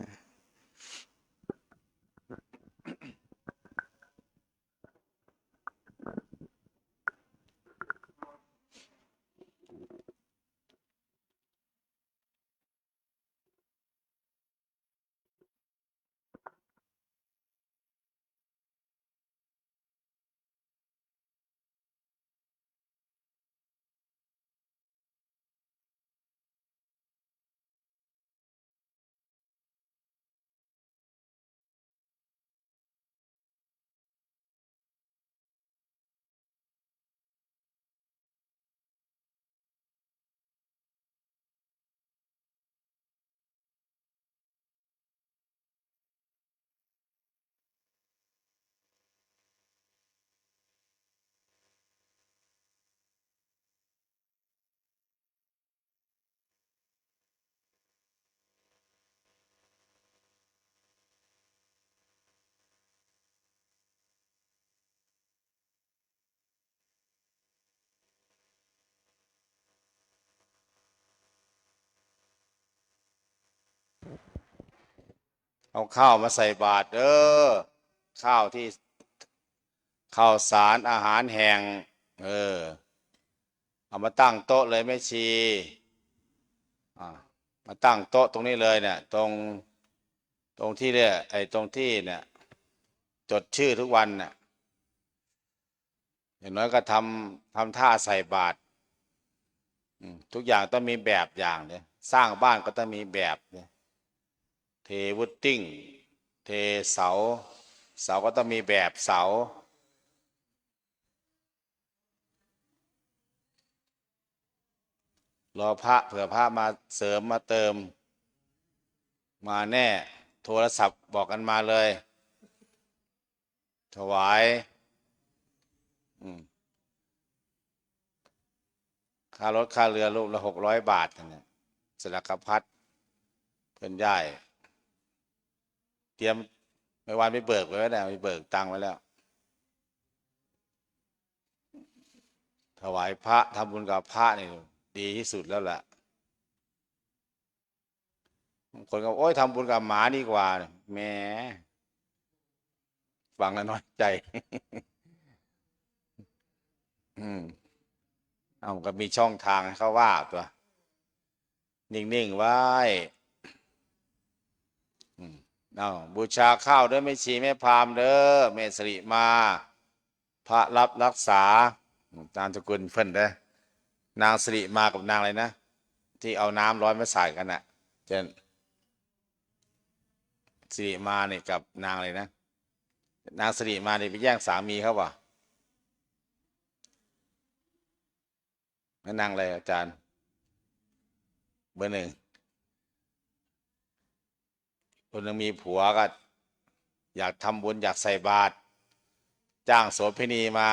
Speaker 3: เอาข้าวมาใส่บาตรเด้อข้าวที่ข้าวสารอาหารแห้งเอามาตั้งโต๊ะเลยแม่ชีมาตั้งโต๊ะตรงนี้เลยเนี่ยตรงที่เนี่ยตรงที่เนี่ยจดชื่อทุกวันเนี่ยอย่างน้อยก็ทำท่าใส่บาตรทุกอย่างต้องมีแบบอย่างเนี่ยสร้างบ้านก็ต้องมีแบบเนี่ยเทวุตติ้งเทเสาก็ต้องมีแบบเสารอพระเผื่อพระมาเสริมมาเติมมาแน่โทรศัพท์บอกกันมาเลยถวายค่ารถค่าเรือรูปละ600 บาทเนี่ยสลักพัดเพื่อนย่ายเตรียมไม่วันไปเบิกไว้แล้วไปเบิกตังค์ไว้แล้วถวายพระทำบุญกับพระนี่ดีที่สุดแล้วแหละบางคนก็โอ้ยทำบุญกับหมาดีกว่าแหมฟังแล้วน้อยใจ เอาก็มีช่องทางให้เขาว่าตัวนิ่งๆไว้เอาบูชาข้าวเด้อแม่ชีแม่พราหมณ์เด้อแม่สิริมาพระรับรักษานามสกุลเพิ่นเด้อนางสิริมากับนางอะไรนะที่เอาน้ำร้อนมาใส่กันน่ะเจนสิริมาเนี่ยกับนางอะไรนะนางสิริมาเนี่ยไปแย่งสามีเขาวะแล้วนางอะไรอาจารย์เบอร์ 1คนหนึ่งมีผัวก็อยากทำบุญอยากใส่บาตรจ้างโสเภณีมา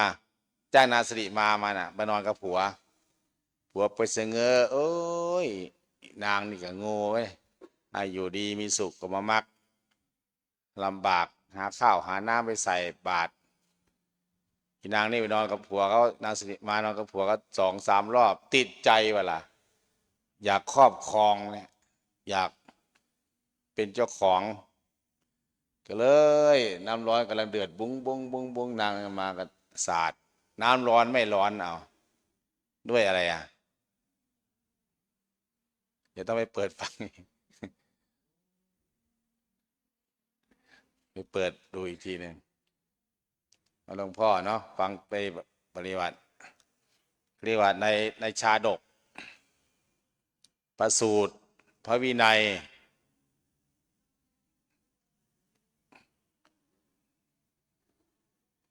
Speaker 3: จ้างนางสิริมาน่ะมานอนกับผัวไปเสงอโอ้ยนางนี่ก็โง่เว้ยอยู่ดีมีสุขก็มามักลำบากหาข้าวหาน้ำไปใส่บาตรนางนี่ไปนอนกับผัวเขานางสิริมานอนกับผัวก็2-3 รอบติดใจวะล่ะอยากครอบครองเนี่ยอยากเป็นเจ้าของก็เลยน้ำร้อนกำลังเดือดบุ้งบุ้งบุ้งบุ้งนางมากับสาดน้ำร้อนไม่ร้อนเอาด้วยอะไรเดี๋ยวต้องไปเปิดฟัง ไปเปิดดูอีกทีหนึ่งหลวงพ่อเนาะฟังไปปริวัติในชาดกประสูตรพระวินัย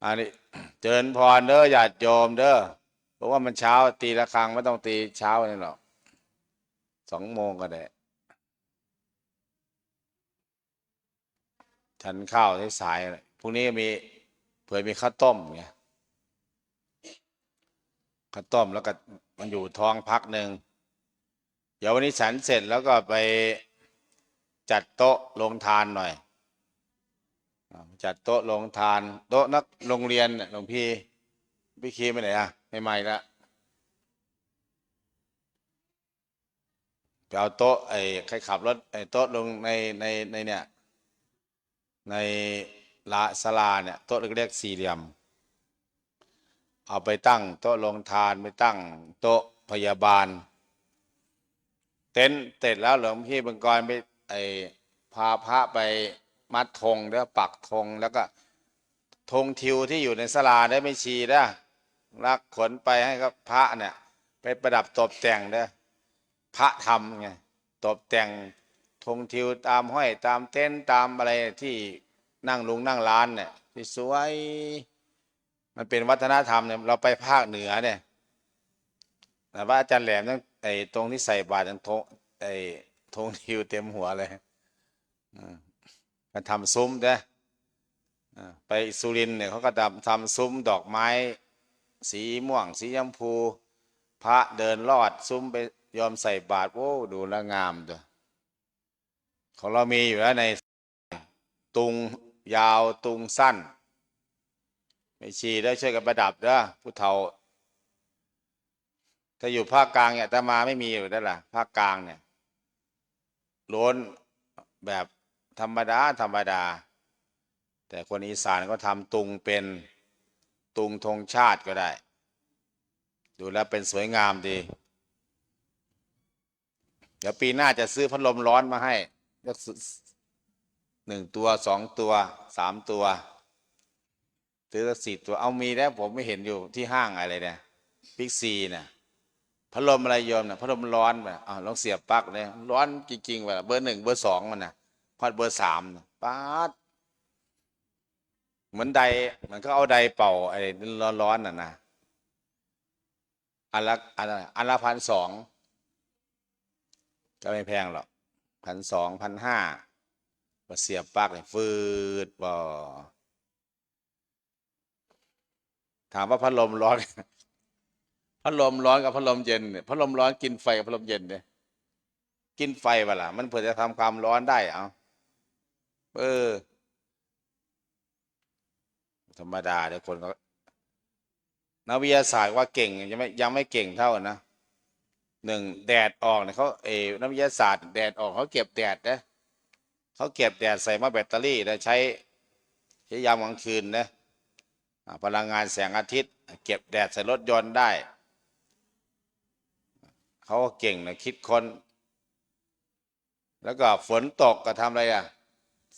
Speaker 3: อันนี้เจริญพรเด้อญาติโยมเด้อเพราะว่ามันเช้าตีระฆังไม่ต้องตีเช้านี่หรอก2 โมงก็ได้ฉันข้าวสายๆพรุ่งนี้มีเผื่อมีข้าวต้มไงข้าวต้มแล้วก็มันอยู่ท้องพักหนึ่งเดี๋ยววันนี้ฉันเสร็จแล้วก็ไปจัดโต๊ะลงทานหน่อยจัดโต๊ะลงทานโต๊ะนักโรงเรียนหลวงพี่คีไปไหนใหม่ๆแล้วไปเอาโต๊ะใครขับรถโต๊ะลงในเนี่ยในศาลาเนี่ยโต๊ะเล็กๆ4 เหลี่ยมเอาไปตั้งโต๊ะลงทานไปตั้งโต๊ะพยาบาลเต็นท์เสร็จแล้วหลวงพี่บังกรไปพาพระไปมัดธงแล้วปักธงแล้วก็ธงทิวที่อยู่ในศาลาได้ไม่ชีนะรักขนไปให้กับพระเนี่ยไปประดับตกแต่งเด้อพระทำไงตกแต่งธงทิวตามห้อยตามเต็นท์ตามอะไรที่นั่งร้านเนี่ยที่สวยมันเป็นวัฒนธรรมเนี่ยเราไปภาคเหนือเนี่ยแต่ว่าอาจารย์แหลมต้องตรงที่ใส่บาตรธงทิวเต็มหัวเลยมันทำซุ้มนะไปสุรินทร์เนี่ยเขาก็ทำซุ้มดอกไม้สีม่วงสีชมพูพระเดินลอดซุ้มไปยอมใส่บาตรโอ้ดูแลงามจ้ะของเรามีอยู่แล้วในตุงยาวตุงสั้นไม่ชีได้ช่วยกันประดับเด้อผู้เฒ่าถ้าอยู่ภาคกลางเนี่ยแต่มาไม่มีอยู่ได้ล่ะภาคกลางเนี่ยล้นแบบ ธรรมดาธรรมดาแต่คนอีสานก็ทำตุงเป็นตุงธงชาติก็ได้ ดูแล้วเป็นสวยงามดี เดี๋ยวปีหน้าจะซื้อพัดลมร้อนมาให้1 ตัว 2 ตัว 3 ตัวซื้อสัก4 ตัวเอามีแล้วผมไม่เห็นอยู่ที่ห้างอะไรเนี่ยบิ๊กซีเนี่ยพัดลมอะไรโยมเนี่ยพัดลมร้อนแบบลองเสียบปลั๊กเลยร้อนจริงๆแบบเบอร์ 1เบอร์ 2มันนะพอดเบอร์ 3ป๊าดเหมือนไดมันก็เอาไดเป่าไอ้ร้อนๆนะอันละ1,200ก็ไม่แพงหรอก1,200 1,500มาเสียบปลั๊กเลยฟืดบ่ถามว่าพัดลมร้อน พัดลมร้อนกับพัดลมเย็นเนี่ยพัดลมร้อนกินไฟกับพัดลมเย็นเนี่ยกินไฟเปล่ามันเพื่อจะทำความร้อนได้ธรรมดาเดี๋ยวคนก็นักวิทยาศาสตร์ว่าเก่งยังไม่เก่งเท่านะ1แดดออกเนี่ยเขานักวิทยาศาสตร์แดดออกเขาเก็บแดดนะเขาเก็บแดดใส่มาแบตเตอรี่แล้วใช้ยามกลางคืนนะพลังงานแสงอาทิตย์เก็บแดดใส่รถยนต์ได้เขาก็เก่งนะคิดค้นแล้วก็ฝนตกก็ทำอะไร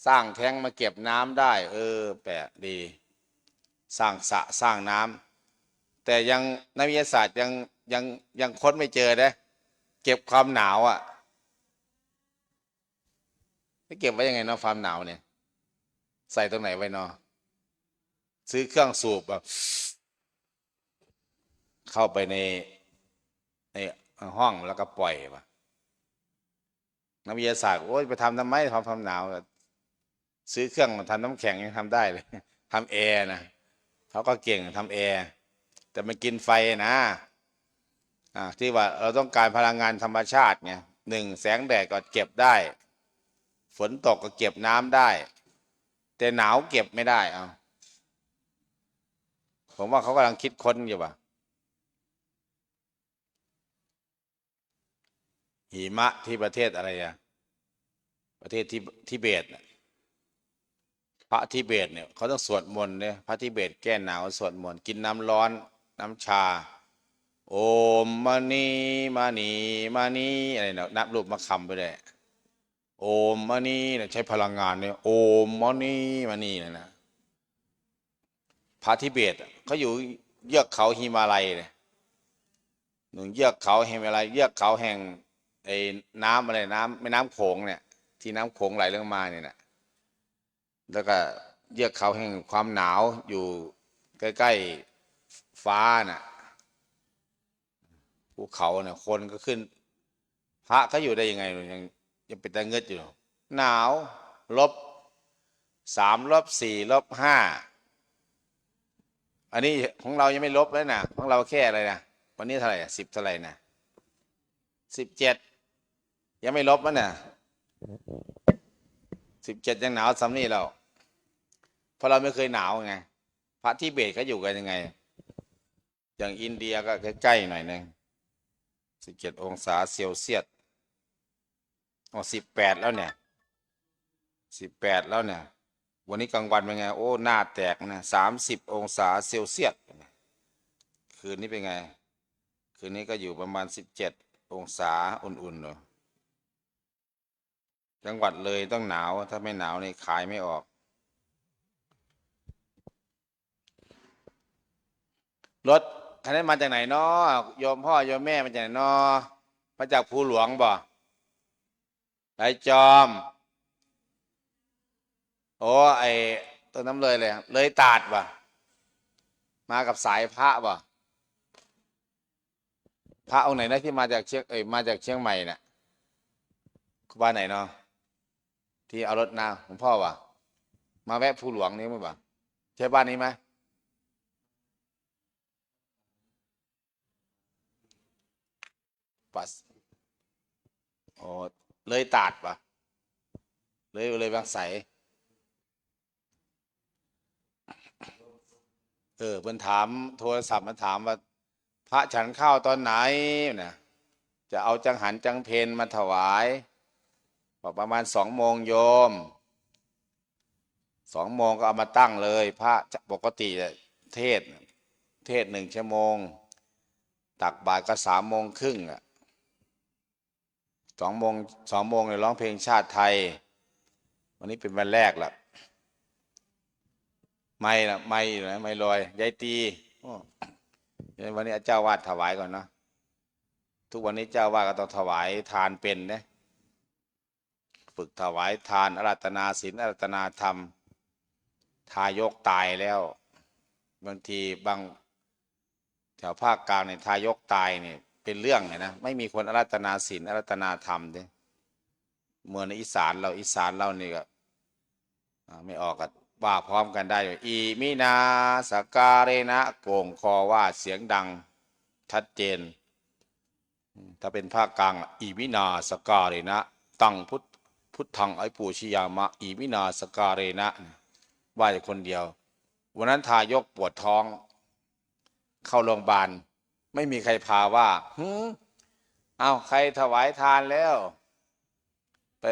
Speaker 3: สร้างแท้งมาเก็บน้ำได้แปลกดีสร้างสระสร้างน้ำแต่ยังนักวิทยาศาสตร์ยังค้นไม่เจอนะเก็บความหนาวไม่เก็บไว้ยังไงเนาะความหนาวเนี่ยใส่ตรงไหนไว้เนาะซื้อเครื่องสูบแบบเข้าไปในห้องแล้วก็ปล่อยนักวิทยาศาสตร์โอ้ยไปทำไมความหนาวซื้อเครื่องมาทำน้ำแข็งยังทำได้เลยทำแอร์นะเขาก็เก่งทำแอร์แต่มันกินไฟนะที่ว่าเราต้องการพลังงานธรรมชาติไง1แสงแดดก็เก็บได้ฝนตกก็เก็บน้ำได้แต่หนาวเก็บไม่ได้ผมว่าเขากำลังคิดค้นอยู่หิมะที่ประเทศอะไรประเทศทิเบตพระทิเบตเนี่ยเขาต้องสวดมนต์เนี่ยพระทิเบตแก้หนาวสวดมนต์กินน้ำร้อนน้ำชาโอมมณีมณีมณีอะไรเนี่ยนับรูปมาคำไปเลยโอมมณีเนี่ยใช้พลังงานเนี่ยโอมมณีมณีนะพระทิเบตเขาอยู่เยือกเขาหิมาลัยเนี่ยเยือกเขาหิมาลัยเยือกเขาแห่งไอ้น้ำอะไรน้ำแม่น้ำโขงเนี่ยที่น้ำโขงไหลลงมาเนี่ยนะแล้วก็เยือกเขาแห่งความหนาวอยู่ใกล้ๆฟ้าน่ะภูเขาเนี่ยคนก็ขึ้นพระเขาอยู่ได้ยังไงยังเป็นตะเงืดอยู่หนาว-3 -4 -5อันนี้ของเรายังไม่ลบเลยนะของเราแค่อะไรนะวันนี้เท่าไหร่10เท่าไหร่นะ17ยังไม่ลบมั้งน่ะ17ยังหนาวซ้ำนี่เราเพราะเราไม่เคยหนาวไงพระทิเบตเขาอยู่กันยังไงอย่างอินเดียก็ใกล้ๆหน่อยนึง17 องศาเซลเซียส18แล้วเนี่ย18แล้วเนี่ยวันนี้กลางวันเป็นไงโอ้หน้าแตกนะ30 องศาเซลเซียสคืนนี้เป็นไงคืนนี้ก็อยู่ประมาณ17 องศาอุ่นๆเลยจังหวัดเลยต้องหนาวถ้าไม่หนาวนี่ขายไม่ออกรถคันนี้มาจากไหนเนาะโยมพ่อโยมแม่มาจากไหนเนาะมาจากภูหลวงบ่ไรจอมโอ้ไอต้นน้ำเลยตาดบ่มากับสายพระบ่พระองค์ไหนนะที่มาจากมาจากเชียงใหม่น่ะครูบาไหนเนาะที่เอารถนาของพ่อบ่มาแวะภูหลวงนี่มั้ยบ่ใช่บ้านนี้ไหมปัสโอ้เลยตาดบ่เลยบางไสเพิ่นถามโทรศัพท์มาถามว่าพระฉันข้าวตอนไหนนะจะเอาจังหันจังเพนมาถวายบอกประมาณ2 โมงโยม 2 โมงก็เอามาตั้งเลยพระปกติเทศ1 ชั่วโมงตักบาตรก็3 โมงครึ่งอ่ะ2 โมงเนี่ยร้องเพลงชาติไทยวันนี้เป็นวันแรกละไม่นะไม่ลอยยายตีวันนี้เจ้าวาดถวายก่อนเนาะทุกวันนี้เจ้าวาดก็ต้องถวายทานเป็นนะฝึกถวายทานอาราธนาศีลอาราธนาธรรมทายกตายแล้วบางทีบางแถวภาคกลางเนี่ยทายกตายเนี่ยเป็นเรื่องเลยนะไม่มีคนอาราธนาศีลอาราธนาธรรมด้วยเมื่อในอีสานเรานี่ก็ไม่ออกกันว่าพร้อมกันได้อีมินาสการะนะโกงคอว่าเสียงดังชัดเจนถ้าเป็นภาคกลางอีมินาสการะนะตั้งพุทธังไอปูชิยามะอีมินาสการะนะว่าแต่คนเดียววันนั้นทายกปวดท้องเข้าโรงพยาบาลไม่มีใครพาว่าเอาใครถวายทานแล้ว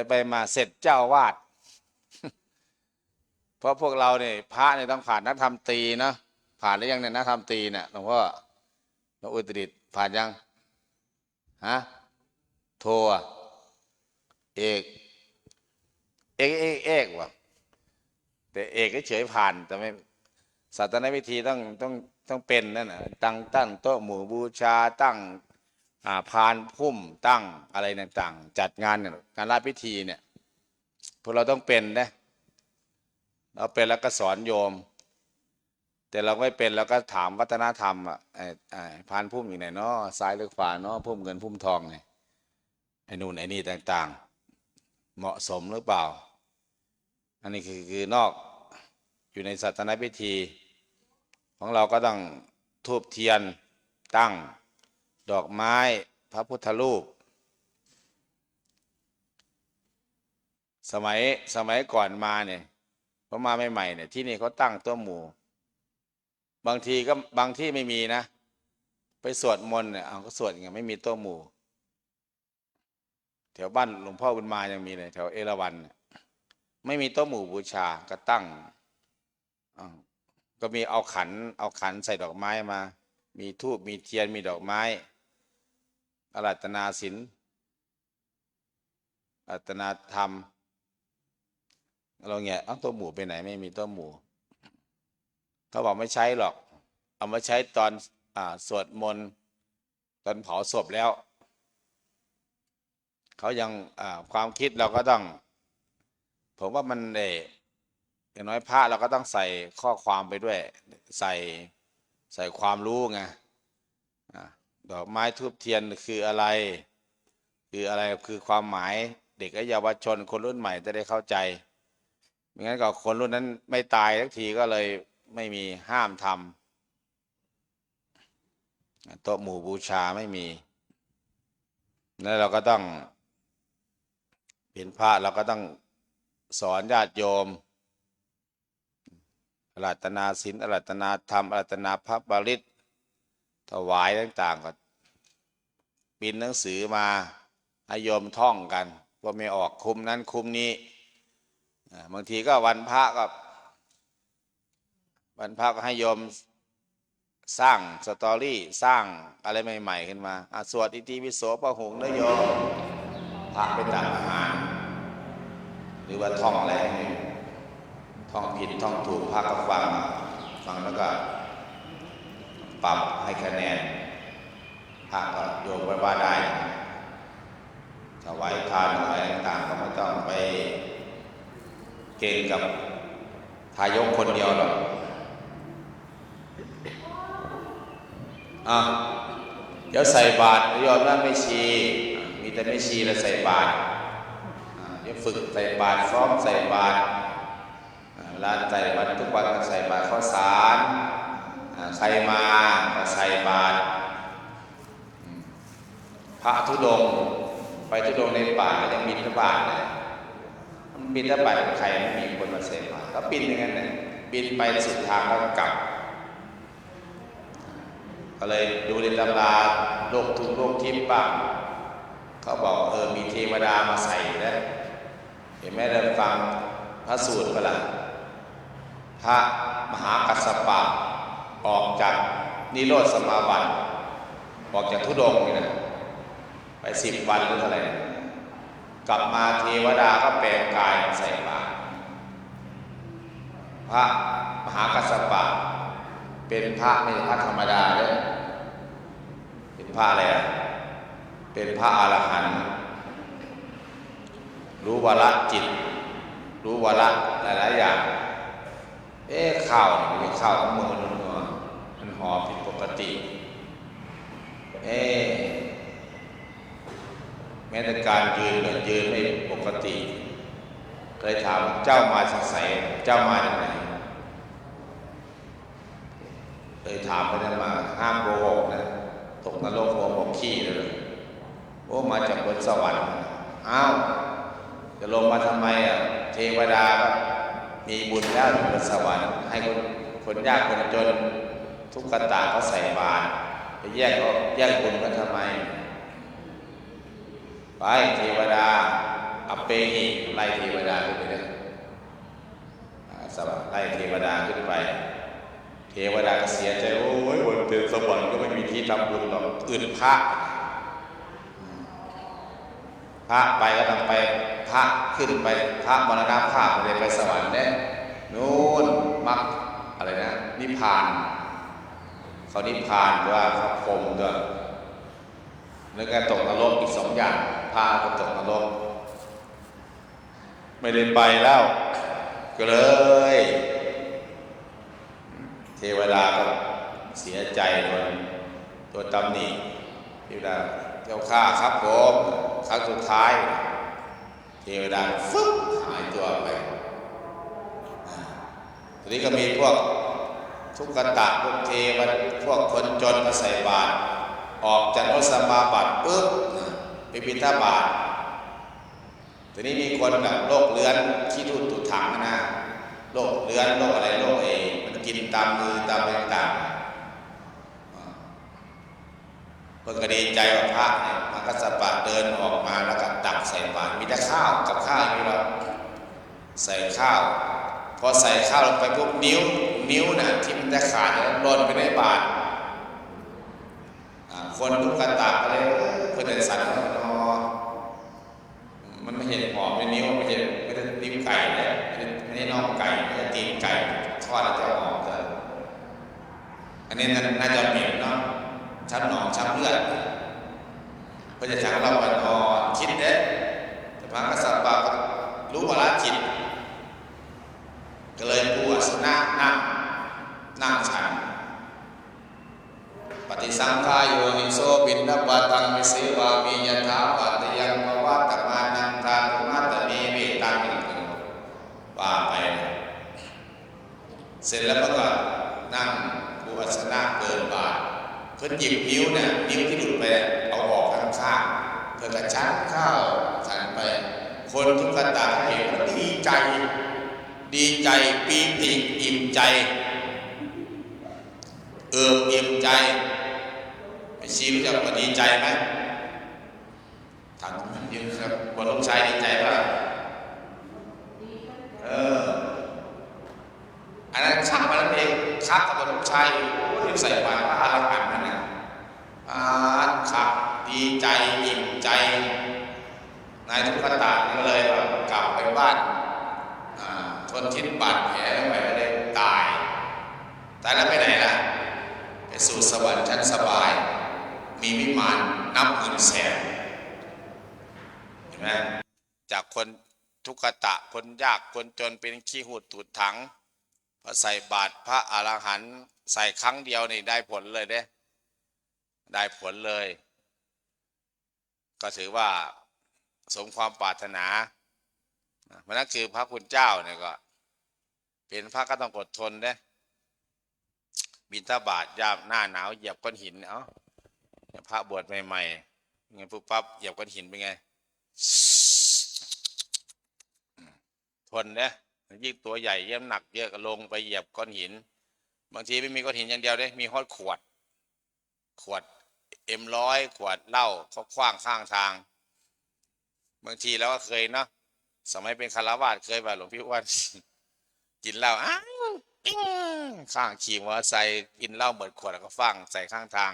Speaker 3: ไปมาเสร็จเจ้าวาด เพราะพวกเราเนี่ยพระเนี่ยต้องผ่านนักธรรมตรีนะผ่านหรือยังเนี่ยนักธรรมตรีเนี่ยหลวงพ่อหลวงอุตริตผ่านยังฮะโทเอกว่ะแต่เอกเฉยผ่านแต่ไม่ศาสนวิธีต้องเป็นนั่นน่ะตั้งโต๊ะหมู่บูชาตั้งพานพุ่มตั้งอะไรต่างๆจัดงานเนี่ยงานราชพิธีเนี่ยพวกเราต้องเป็นนะเราเป็นแล้วก็สอนโยมแต่เราไม่เป็นแล้วก็ถามวัฒนธรรมพานพุ่มอยู่ไหนเนาะซ้ายหรือขวาเนาะพุ่มเงินพุ่มทองไงไอ้นู่นไอ้นี่ต่างๆเหมาะสมหรือเปล่าอันนี้คือนอกอยู่ในศาสนพิธีของเราก็ต้องธูปเทียนตั้งดอกไม้พระพุทธรูปสมัยก่อนมาเนี่ยเขามาใหม่ๆเนี่ยที่นี่เขาตั้งโต๊ะหมู่บางที่ไม่มีนะไปสวดมนต์เนี่ยก็สวดอย่างเงี้ยไม่มีโต๊ะหมู่แถวบ้านหลวงพ่อบุญมายังมีเลยแถวเอราวัณไม่มีโต๊ะหมู่บูชาก็ตั้งก็มีเอาขันใส่ดอกไม้มามีธูปมีเทียนมีดอกไม้อาราธนาศีลอาราธนาธรรมเราเงี้ยเอาโต๊ะหมู่ไปไหนไม่มีโต๊ะหมู่เขาบอกไม่ใช้หรอกเอามาใช้ตอนสวดมนต์ตอนเผาศพแล้วเขายังความคิดเราก็ต้องผมว่ามันอย่างน้อยพระเราก็ต้องใส่ข้อความไปด้วยใส่ความรู้ไงดอกไม้ทูบเทียนคืออะไรคือความหมายเด็กและเยาวชนคนรุ่นใหม่จะได้เข้าใจไม่งั้นก็คนรุ่นนั้นไม่ตายสักทีก็เลยไม่มีห้ามทำโต๊ะหมู่บูชาไม่มีแล้วเราก็ต้องเป็นพระเราก็ต้องสอนญาติโยมอาราธนาศีลอาราธนาธรรมอาราธนาพระบริตรถวายต่างๆก็ปินหนังสือมาให้โยมท่องกันว่าไม่ออกคุมนั้นคุมนี้บางทีก็วันพระก็ให้โยมสร้างสตอรี่สร้างอะไรใหม่ๆขึ้นมาสวดอิติปิโสพหุงนะโยมพระไปตักอาหารหรือว่าท่องอะไรท่องผิดท่องถูกพระก็ฟังแล้วก็ปรับให้คะแนนพระก็โยมว่าได้ถวายทานอะไรต่างๆก็ไม่ต้องไปเก่งกับทายกคนเดียวหรอกเดี๋ยวใส่บาตรโยมนั่นไม่ชีมีแต่ไม่ชีแล้วใส่บาตรเดี๋ยวฝึกใส่บาตรซ้อมใส่บาตรเวลาใส่บาตรทุกวันก็ใส่บาตรข้าวสารใครมาก็ใส่บาตรพระธุดงค์ไปธุดงค์ในป่าก็ยังบิณฑบาตเลยบิณฑบาตใครไม่มีคนมาใส่บาตรก็บินอย่างนั้นเลยบินไปสุดทางแล้วก็กลับก็เลยดูในตำราโลกทุกโลกทิพย์บ้างเขาบอกมีเทวดามาใส่นะเห็นไหมเราฟังพระสูตรเปล่า พระมหากัสสปะออกจากนิโรธสมาบัติออกจากธุดงค์นี่นะไป10 วันหรือเท่าไหร่กลับมาเทวดาก็แปลงกายใส่บาตรพระมหากัสสปะเป็นพระไม่ใช่พระธรรมดาเลยเป็นพระอะไรอ่ะเป็นพระอรหันต์รู้วาระจิตรู้วาระหลายๆอย่างข้าวนี่เป็นข้าวของมือมันหอมผิดปกติแม้แต่การยืนเนี่ยยืนไม่ปกติเคยถามเจ้ามาจากไหนเจ้ามาจากไหนเคยถามไปนั้นมาห้ามโกหกนะตกนรกหัวหมกขี้เลยโอ้มาจากบนสวรรค์อ้าวจะลงมาทำไมอ่ะเทวดาก็มีบุญแล้วอยู่บนสวรรค์ให้คนยากคนจนทุกขตาเขาใส่บาตรไปแย่งบุญกันทำไมไปเทวดาอัปเปหิไล่เทวดาขึ้นไปเลยไล่เทวดาขึ้นไปเทวดาก็เสียใจโอ้ยบนเตือนสวรรค์ก็ไม่มีที่ทำบุญหรอกอื่นพระไปก็ต้องไปพระขึ้นไปพระมรณภาพไม่ได้ไปสวรรค์เนี่ยนู่นมรรคอะไรนะนิพพานเขานิพพานว่าเขาพรหมด้วยแล้วก็ตกนรกอีก2 อย่างพาก็ตกนรกไม่ได้ไปแล้วก็เลยเทวดาก็เสียใจตัวตำหนิเทวดาเจ้าข้าครับผมครั้งสุดท้ายเทวดาฟึ๊บหายตัวไปทีนี้ก็มีพวกทุกขตะพวกเทวดาพวกคนจนมาใส่บาตรออกจากนิโรธสมาบัติปุ๊บไปบิณฑบาตทีนี้มีคนแบบโรคเรื้อนขี้ทูดตุดถังนะโรคเรื้อนโรคอะไรโรคมันกินตามมือตามอะไรต่างเพิ่งก็ดีใจว่าพระเนี่ยมหากัสสปะเดินออกมาแล้วก็ตักใส่บาตรมีแต่ข้าวกับข้าวมีเราใส่ข้าวพอใส่ข้าวลงไปปุ๊บนิ้วน่ะที่มันจะขาดแล้วหล่นไปในบาตรคนทุกขตาก็เลยเพื่อนสันมันไม่เห็นหอมในนิ้วไม่ได้นิ้วไก่เลยไม่ได้น่องไก่ไม่ได้ตีนไก่ทอดแล้วจะหอมเลยอันนี้น่าจะเหม็นเนาะช้ำหนองช้ำเลือดเพื่อจะฉันเราไปนอนคิดเด้แต่พระกษัตริย์บารู้วาระจิตก็เลยปูอัสนะนั่งฉันปฏิสังขายโยนิโสปินนปะตังมิเสวามียถาปัตยังภวัตมานังทานุมัตเนเวตังว่าไปเสร็จแล้วก็นั่งปูอัสนะเกินบาทเพื่อหยิบนิ้วเนี่ยนิ้วที่หลุดไปเอาออกข้างๆเพื่อกระชันข้าวฉันไปคนทุกขตาเห็นก็ดีใจปีติอิ่มใจอิ่มใจไอ้ชีรู้จักว่าดีใจไหมถามยืนครับบนลูกชายดีใจป่ะอันนั้นชักมาแล้วเองชักกับบนลูกชายที่ใส่บาตรพระอรหันต์นั่นนะชักดีใจอิ่มใจนายทุกขตาก็เลยกลับไปบ้านทนทิศบาดแผลไม่ไหวเลยตายแล้วไปไหนล่ะไปสู่สวรรค์ชั้นสบายมีวิมานนับ10,000เห็นไหมจากคนทุกขตะคนยากคนจนเป็นขี้หูดตูดถังพอใส่บาตรพระอรหันต์ใส่ครั้งเดียวนี่ได้ผลเลยได้ผลเลยก็ถือว่าสมความปรารถนาเพราะนั้นคือพระคุณเจ้าเนี่ยก็เป็นพระก็ต้องอดทนบิณฑบาตยามหน้าหนาวเหยียบก้อนหินพระบวชใหม่ๆไงปุ๊บปั๊บเหยียบก้อนหินเป็นไงทนยิ่งตัวใหญ่เยี่ยมหนักเยอะก็ลงไปเหยียบก้อนหินบางทีไม่มีก้อนหินอย่างเดียวมีฮอดขวดM100ขวดเหล้าเขาคว้างข้างทางบางทีเราก็เคยเนาะสมัยเป็นคฤหัสถ์เคยแบบหลวงพี่อ้วนกินเหล้า ปิ้งข้างขี่มอเตอร์ไซค์กินเหล้าหมดขวดแล้วก็ฟังใส่ข้างทาง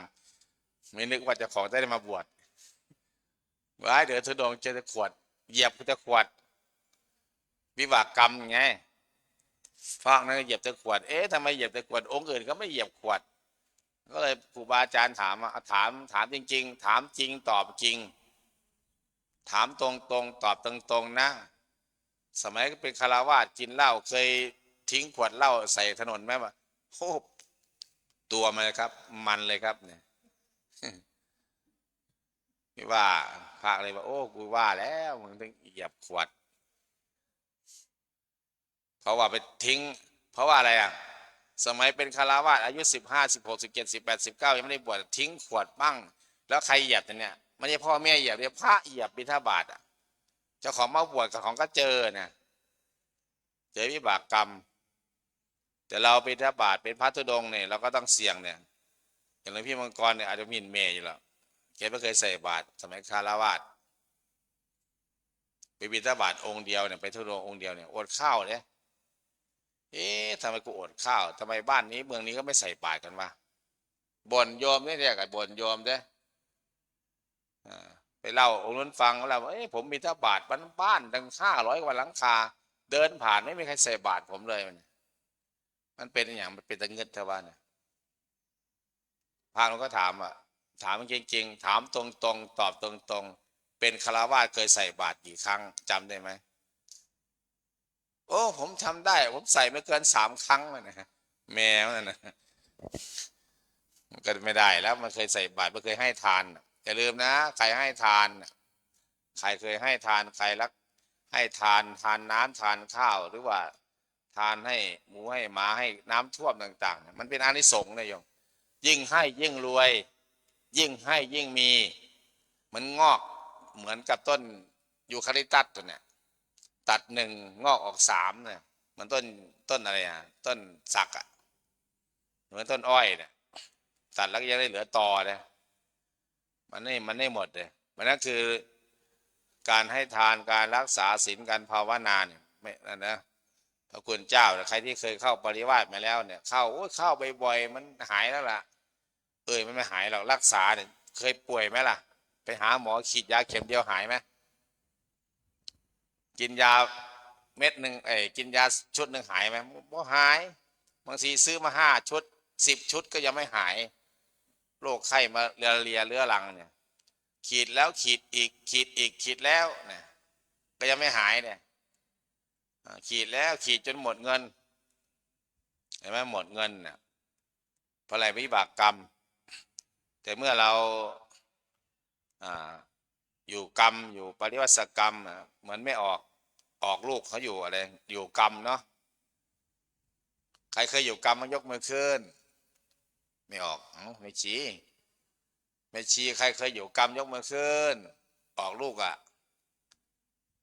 Speaker 3: ไม่นึกว่าเจะของจะได้มาบวชว้ายเดี๋ยวทุดงเจอแต่ขวดเหยียบแต่ขวดวิบากกรรมไงฟังนั้นเหยียบแต่ขวดเอ๊ะทำไมเหยียบแต่ขวดองค์อื่นก็ไม่เหยียบขวดก็เลยครูบาอาจารย์ถามถามจริงๆถามจริงตอบจริงถามตรงๆตอบตรงๆนะสมัยเป็นคฤหัสถ์กินเหล้าเคยทิ้งขวดเหล้าใส่ถนนไหมวะโอ้ตัวมันเลยครับมันเลยครับเนี่ยพี่ว่าพระเลยว่าโอ้กูว่าแล้วมึงต้องเหยียบขวดเพราะว่าไปทิ้งเพราะว่าอะไรอ่ะสมัยเป็นคฤหัสถ์อายุ15 16 17 18 19ยังไม่ได้บวชทิ้งขวดบ้างแล้วใครเหยียบเนี่ยไม่ใช่พ่อแม่เหยียบเนี่ยพระเหยียบบิณฑบาตอ่ะเจ้าของมาบวชกับของก็เจอเนี่ยเจอวิบากกรรมแต่เราบิณฑบาตเป็นพระธุดงค์เนี่ยเราก็ต้องเสี่ยงเนี่ยอย่างหลวงพี่มังกรเนี่ยอาจจะหมิ่นเมย์อยู่แล้วแกไม่เคยใส่บาตรสมัยคฤหัสถ์ไปบิณฑบาตองค์เดียวเนี่ยไปธุดงค์องค์เดียวเนี่ยอดข้าวเนี่ยเอ๊ะทำไมกูอดข้าวทำไมบ้านนี้เมืองนี้ก็ไม่ใส่บาตรกันวะบ่นโยมเนี่ยเรียกกันบ่นโยมเด้ไปเล่าองค์นั้นฟังแล้วเอ้ยผมบิณฑบาตบ้านตั้ง500 กว่าหลังคาเดินผ่านไม่มีใครใส่บาตรผมเลยมันเป็นอย่างมันเป็นตะเงิดเท่าว่าเนี่ยพระเราก็ถามถามจริงๆถามตรงๆตอบตรงๆเป็นฆราวาสถ์เคยใส่บาตรกี่ครั้งจำได้ไหมโอ้ผมทำได้ผมใส่ไม่เกิน3 ครั้งเลยนะแมวนั่นนะก็ไม่ได้แล้วมันเคยใส่บาตรมันเคยให้ทานอย่าลืมนะใครให้ทานใครเคยให้ทานใครรักให้ทานน้ำทานข้าวหรือว่าทานให้หมูให้หมาให้น้ำท่วมต่างๆมันเป็นอานิสงส์นะโยมยิ่งให้ยิ่งรวยยิ่งให้ยิ่งมีมันงอกเหมือนกับต้นยูคาลิปตัสตัวเนี่ยตัด1งอกออก3เนี่ยมันต้นอะไรต้นสักเหมือนต้นอ้อยเนี่ยตัดแล้วยังได้เหลือตอเนี่ยมันไม่หมดเลยมันนั่นคือการให้ทานการรักษาศีลการภาวนาเนี่ยไม่นะพระคุณเจ้าใครที่เคยเข้าปริวาสมาแล้วเนี่ยเข้าบ่อยๆมันหายแล้วล่ะมันไม่หายหรอกรักษาเนี่ยเคยป่วยไหมล่ะไปหาหมอฉีดยาเข็มเดียวหายไหมกินยาเม็ดหนึ่งกินยาชุดหนึ่งหายไหมบ่หายบางทีซื้อมา5 ชุด 10 ชุดก็ยังไม่หายโรคไข้มาเรื้อรังเนี่ยขีดแล้วขีดอีกขีดอีกขีดแล้วเนี่ยก็ยังไม่หายเนี่ยขีดแล้วขีดจนหมดเงินเห็นไหมหมดเงินเนี่ยเพราะอะไรวิบากกรรมแต่เมื่อเราอยู่กรรมอยู่ปริวัติกรรมเหมือนไม่ออกลูกเขาอยู่อะไรอยู่กรรมเนาะใครเคยอยู่กรรมมายกมือขึ้นไม่ออกไม่ชี้ใครเคยอยู่กรรมยกมือขึ้นออกลูก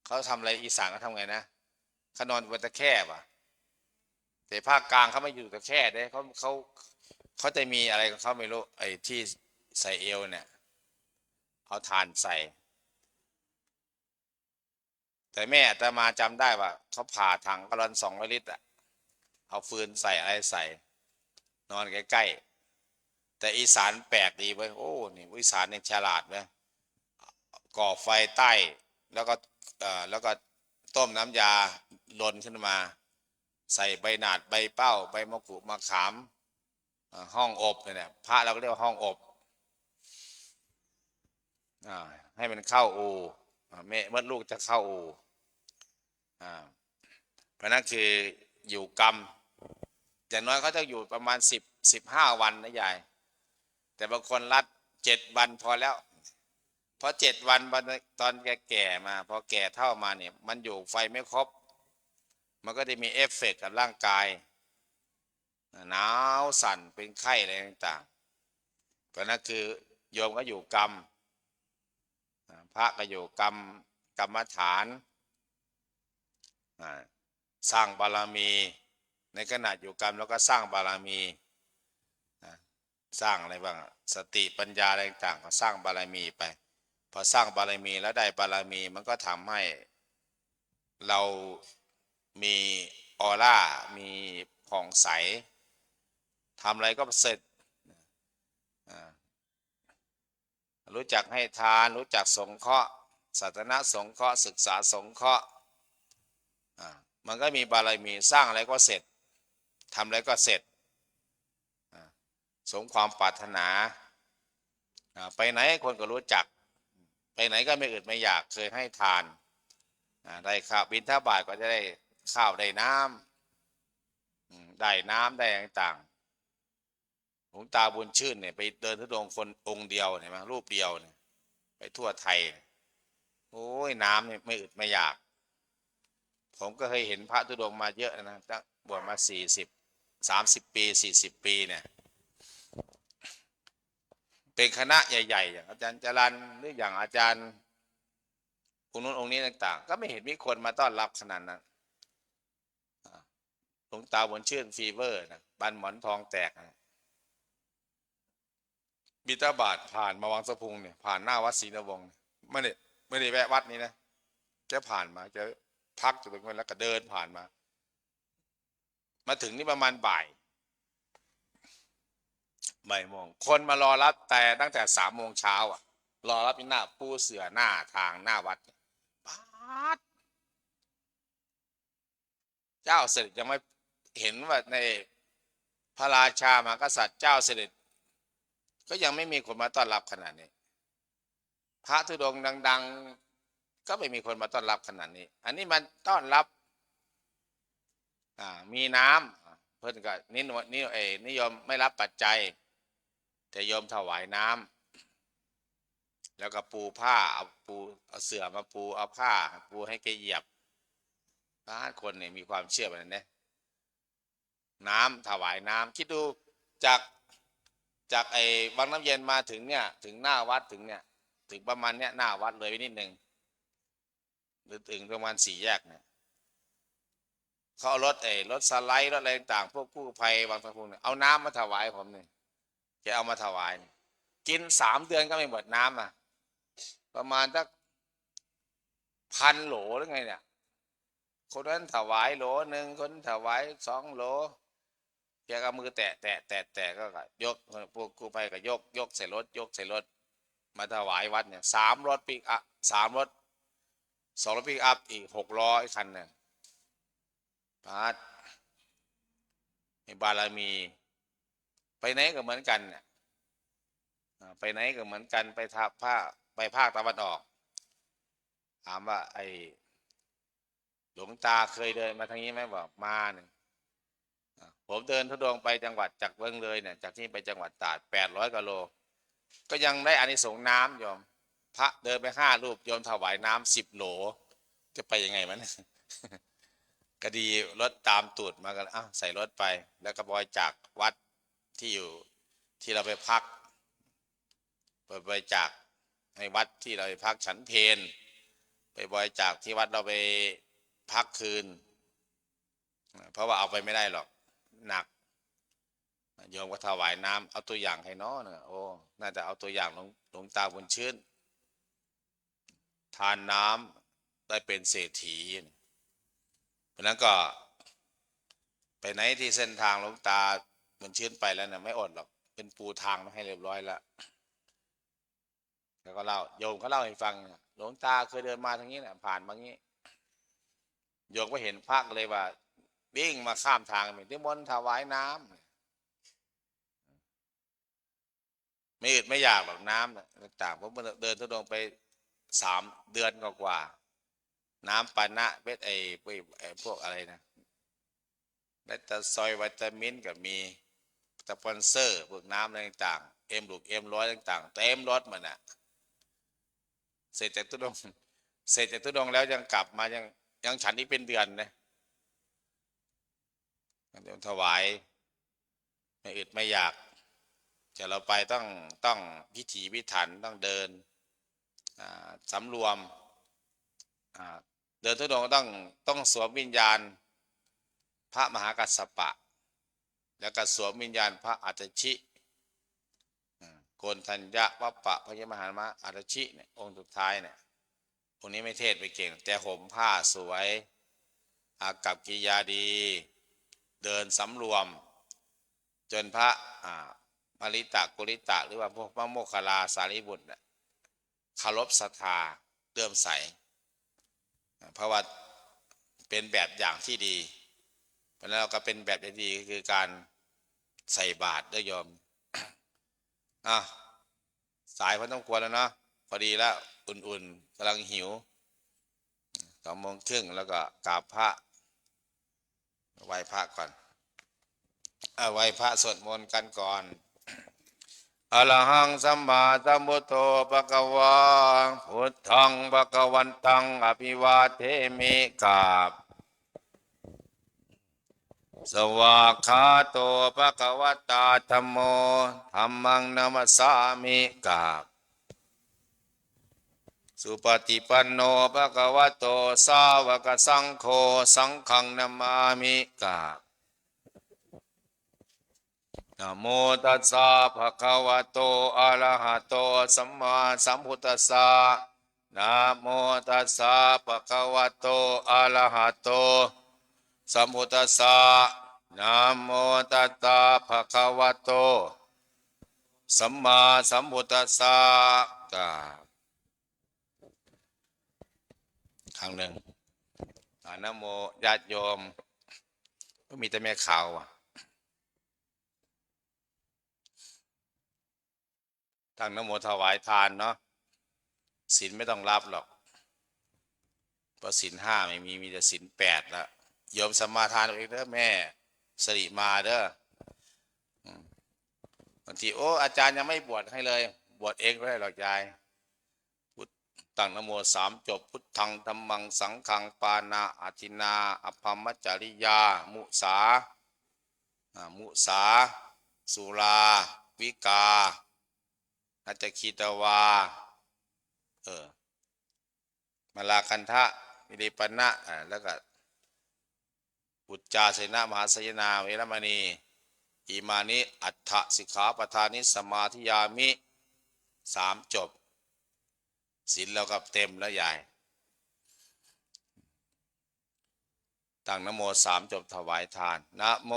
Speaker 3: เขาทำอะไรอีสานเขาทำไงนะเขานอนบนตะแคร่แต่ภาคกลางเขาไม่อยู่ตะแคร่ได้เขาจะมีอะไรของเขาไม่รู้ที่ใส่เอวเนี่ยเอาถ่านใส่แต่แม่อาตมาจำได้ว่าเขาผ่าถังกะลอน200 ลิตรเอาฟืนใส่อะไรใส่นอนใกล้ๆแต่อีสานแปลกดีเว้ยโอ้นี่อีสานเนี่ยฉลาดเว้ยก่อไฟใต้แล้วก็ต้มน้ำยาลนขึ้นมาใส่ใบหนาดใบเป้าใบมะกรูดมะขามห้องอบเนี่ยพระเราก็เรียกว่าห้องอบให้มันเข้าอูเมื่อลูกจะเข้าอูเพราะนั้นคืออยู่กรรมอย่างน้อยเขาจะอยู่ประมาณ15 วันนะยายแต่บางคนรัด7 วันพอแล้วเพราะ7 วันตอนแก่มาพอแก่เท่ามาเนี่ยมันอยู่ไฟไม่ครบมันก็จะมีเอฟเฟกต์กับร่างกายหนาวสั่นเป็นไข้อะไรต่างๆเพราะนั้นคือโยมก็อยู่กรรมพระก็อยู่กรรมฐานสร้างบารมีในขณะอยู่กรรมแล้วก็สร้างบารมีสร้างอะไรบ้างสติปัญญาอะไรต่างๆก็สร้างบารมีไปพอสร้างบารมีแล้วได้บารมีมันก็ทำให้เรามีออร่ามี ผ่องใสทำอะไรก็เสร็จรู้จักให้ทานรู้จักสงเคราะห์ศาสนาสงเคราะห์ศึกษาสงเคราะห์มันก็มีบารมีสร้างอะไรก็เสร็จทำอะไรก็เสร็จสมความปรารถนาไปไหนคนก็รู้จักไปไหนก็ไม่อึดไม่อยากเคยให้ทานได้ข้าวบิณฑบาตก็จะได้ข้าวได้น้ำได้ต่างๆหลวงตาบุญชื่นเนี่ยไปเดินธุดงค์คนองค์เดียวเห็นไหมรูปเดียวเนี่ยไปทั่วไทยโอ้ยน้ำเนี่ยไม่อึดไม่อยากผมก็เคยเห็นพระธุดงค์มาเยอะนะตั้งบวชมา30 ปี40 ปีเนี่ยเป็นคณะใหญ่ๆอย่างอาจารย์จรัญหรืออย่างอาจารย์องค์นู้นองค์นี้ต่างๆก็ไม่เห็นมีคนมาต้อนรับขนาดนั้นหลวงตาบุญชื่นฟีเวอร์นะบันหมอนทองแตกนะบิณฑบาตผ่านมาวังสะพุงเนี่ยผ่านหน้าวัดศรีนวงศ์ไม่ได้แวะวัดนี้นะแกผ่านมาแกพักอยู่ตรงนั้นแล้วก็เดินผ่านมาถึงนี่ประมาณบ่ายโมงคนมารอรับแต่ตั้งแต่3 โมงเช้ารอรับที่หน้าปูเสือหน้าทางหน้าวัดป๊าดเจ้าเสด็จยังไม่เห็นว่าในพระราชามหากษัตริย์เจ้าเสด็จก็ยังไม่มีคนมาต้อนรับขนาดนี้พระธุดงค์ดังๆก็ไม่มีคนมาต้อนรับขนาดนี้อันนี้มันต้อนรับมีน้ำเพื่อนก็นิยมไม่รับปัจจัยแต่โยมถวายน้ำแล้วก็ปูผ้าเอาเสื่อมาปูเอาผ้าปูให้แกเหยียบคนเนี่ยมีความเชื่อแบบนั้นนะน้ำถวายน้ำคิดดูจากไอ้บางน้ำเย็นมาถึงเนี่ยถึงหน้าวัดถึงประมาณเนี้ยหน้าวัดเลยไปนิดนึงหรือถึงประมาณ4 แยกเนี่ยเขาเอารถสไลด์รถอะไรต่างพวกกู้ภัยบางสะพุงเนี่ยเอาน้ำมาถวายผมเนี่ยแกเอามาถวายกิน3 เดือนก็ไม่หมดน้ำประมาณสัก1,000 โหลหรือไงเนี่ยคนนั้นถวายโหลนึงคนถวาย2 โหลแกก็มือแตะก็ยกพวกกู้ภัยก็ยกใส่รถมาถวายวัดเนี่ย3 รถปิกอัพ3 รถ2 รถปิกอัพอีก600 คันเนี่ยพาดบารมีไปไหนก็เหมือนกันเนี่ยไปไหนก็เหมือนกันไปภาคตะวันออกถามว่าไอ้หลวงตาเคยเดินมาทางนี้ไหมบอกมาเนี่ยผมเดินธุดงค์ไปจังหวัดจากเมืองเลยเนี่ยจากที่ไปจังหวัดตราด800 กิโลก็ยังได้อานิสงส์น้ำโยมพระเดินไป5 รูปโยมถวายน้ำ10 โหลจะไปยังไงมันก็ดีรถตามตูดมากันใส่รถไปแล้วก็บอยจากวัดที่อยู่ที่เราไปพักไปจากในวัดที่เราไปพักฉันเพลไปบอยจากที่วัดเราไปพักคืนเพราะว่าเอาไปไม่ได้หรอกหนักโยมก็ถวายน้ำเอาตัวอย่างให้น้องนะโอ้น่าจะเอาตัวอย่างหลวงตาบุญชื่นทานน้ำได้เป็นเศรษฐีเพราะนั้นก็ไปไหนที่เส้นทางหลวงตาบุญชื่นไปแล้วเนี่ยไม่อดหรอกเป็นปูทางมาให้เรียบร้อยแล้วแล้วก็เล่าโยมเขาเล่าให้ฟังหลวงตาเคยเดินมาทางนี้เนี่ยผ่านมางี้โยมก็เห็นพระเลยว่าวิ่งมาข้ามทางไปที่มนต์ถวายน้ำไม่อึดไม่อยากหรอกน้ำต่างผมเดินทุดงไป3 เดือนกว่าน้ำปานะเวทพวกอะไรนะและแต่ซอยวิตามินกับมีสปอนเซอร์พวกน้ำอะไรต่างM100ต่างๆเต็มรถมันเสร็จจากทุดงแล้วยังกลับมายังฉันนี่เป็นเดือนนะเดี๋ยวถวายไม่อึดไม่อยากจะเราไปต้องพิถีพิถันต้องเดินสำรวมเดินทุดงต้องสวมวิญญาณพระมหากัสสปะแล้วก็สวมวิญญาณพระอัตชิโกนทัญญะวัปปะพญมหามะอัตชิเนี่ยองค์สุดท้ายเนี่ยองค์นี้ไม่เทศไปเก่งแต่ห่มผ้าสวยอากัปกิริยาดี เดินสำรวมจนพระมริตะกุริตะหรือว่าพวกพระโมคคัลลาสารีบุตรเคารพศรัทธาเลื่อมใสเพราะว่าเป็นแบบอย่างที่ดีเพราะนั้นเราก็เป็นแบบอย่างดีคือการใส่บาตรด้วยโยมสายพอต้องควรแล้วเนาะพอดีแล้วอุ่นๆกำลังหิว2:30แล้วก็กราบพระไหว้พระก่อนไหว้พระสวดมนต์กันก่อนอะระหังสัมมาสัมพุทโธภะคะวาพุทธังภะคะวันตังอภิวาเทมิกราบสวากขาโตภะคะวตาธัมโมธัมมังนัมสสามิกราบสุปฏิปันโนภะคะวะโตสาวกสังโฆสังฆังนามามิกราบนะโมตัสสะภะคะวะโตอะระหะโตสัมมาสัมพุทธัสสะนะโมตัสสะภะคะวะโตอะระหะโตสัมพุทธัสสะนะโมตัสสะภะคะวะโตสัมมาสัมพุทธัสสะครั้งหนึ่งนะโมญาติโยมก็มีแต่แม่ขาวตั้งนะโมถวายทานเนาะศีลไม่ต้องรับหรอกเพราะศีล5ไม่มีแต่ศีล8แล้วโยมสมาทานเองเด้อแม่สริมาเด้อบางทีโอ้อาจารย์ยังไม่บวชให้เลยบวชเองก็ได้หรอกยายตั้งนะโม3จบพุทธังธัมมังสังฆังปานาอาทินาอภัมมจริยามุสาสุราวิกาอาจจะคีตวามาลาคันทะวิริปันนะแล้วก็ปุจจาเสนะมหาสยนาเวรมณีอิมานิอัฏฐสิกขาปทานิสมาธิยามิ3จบศีลเรากับเต็มแล้วใหญ่ตั้งนะโม3จบถวายทานนะโม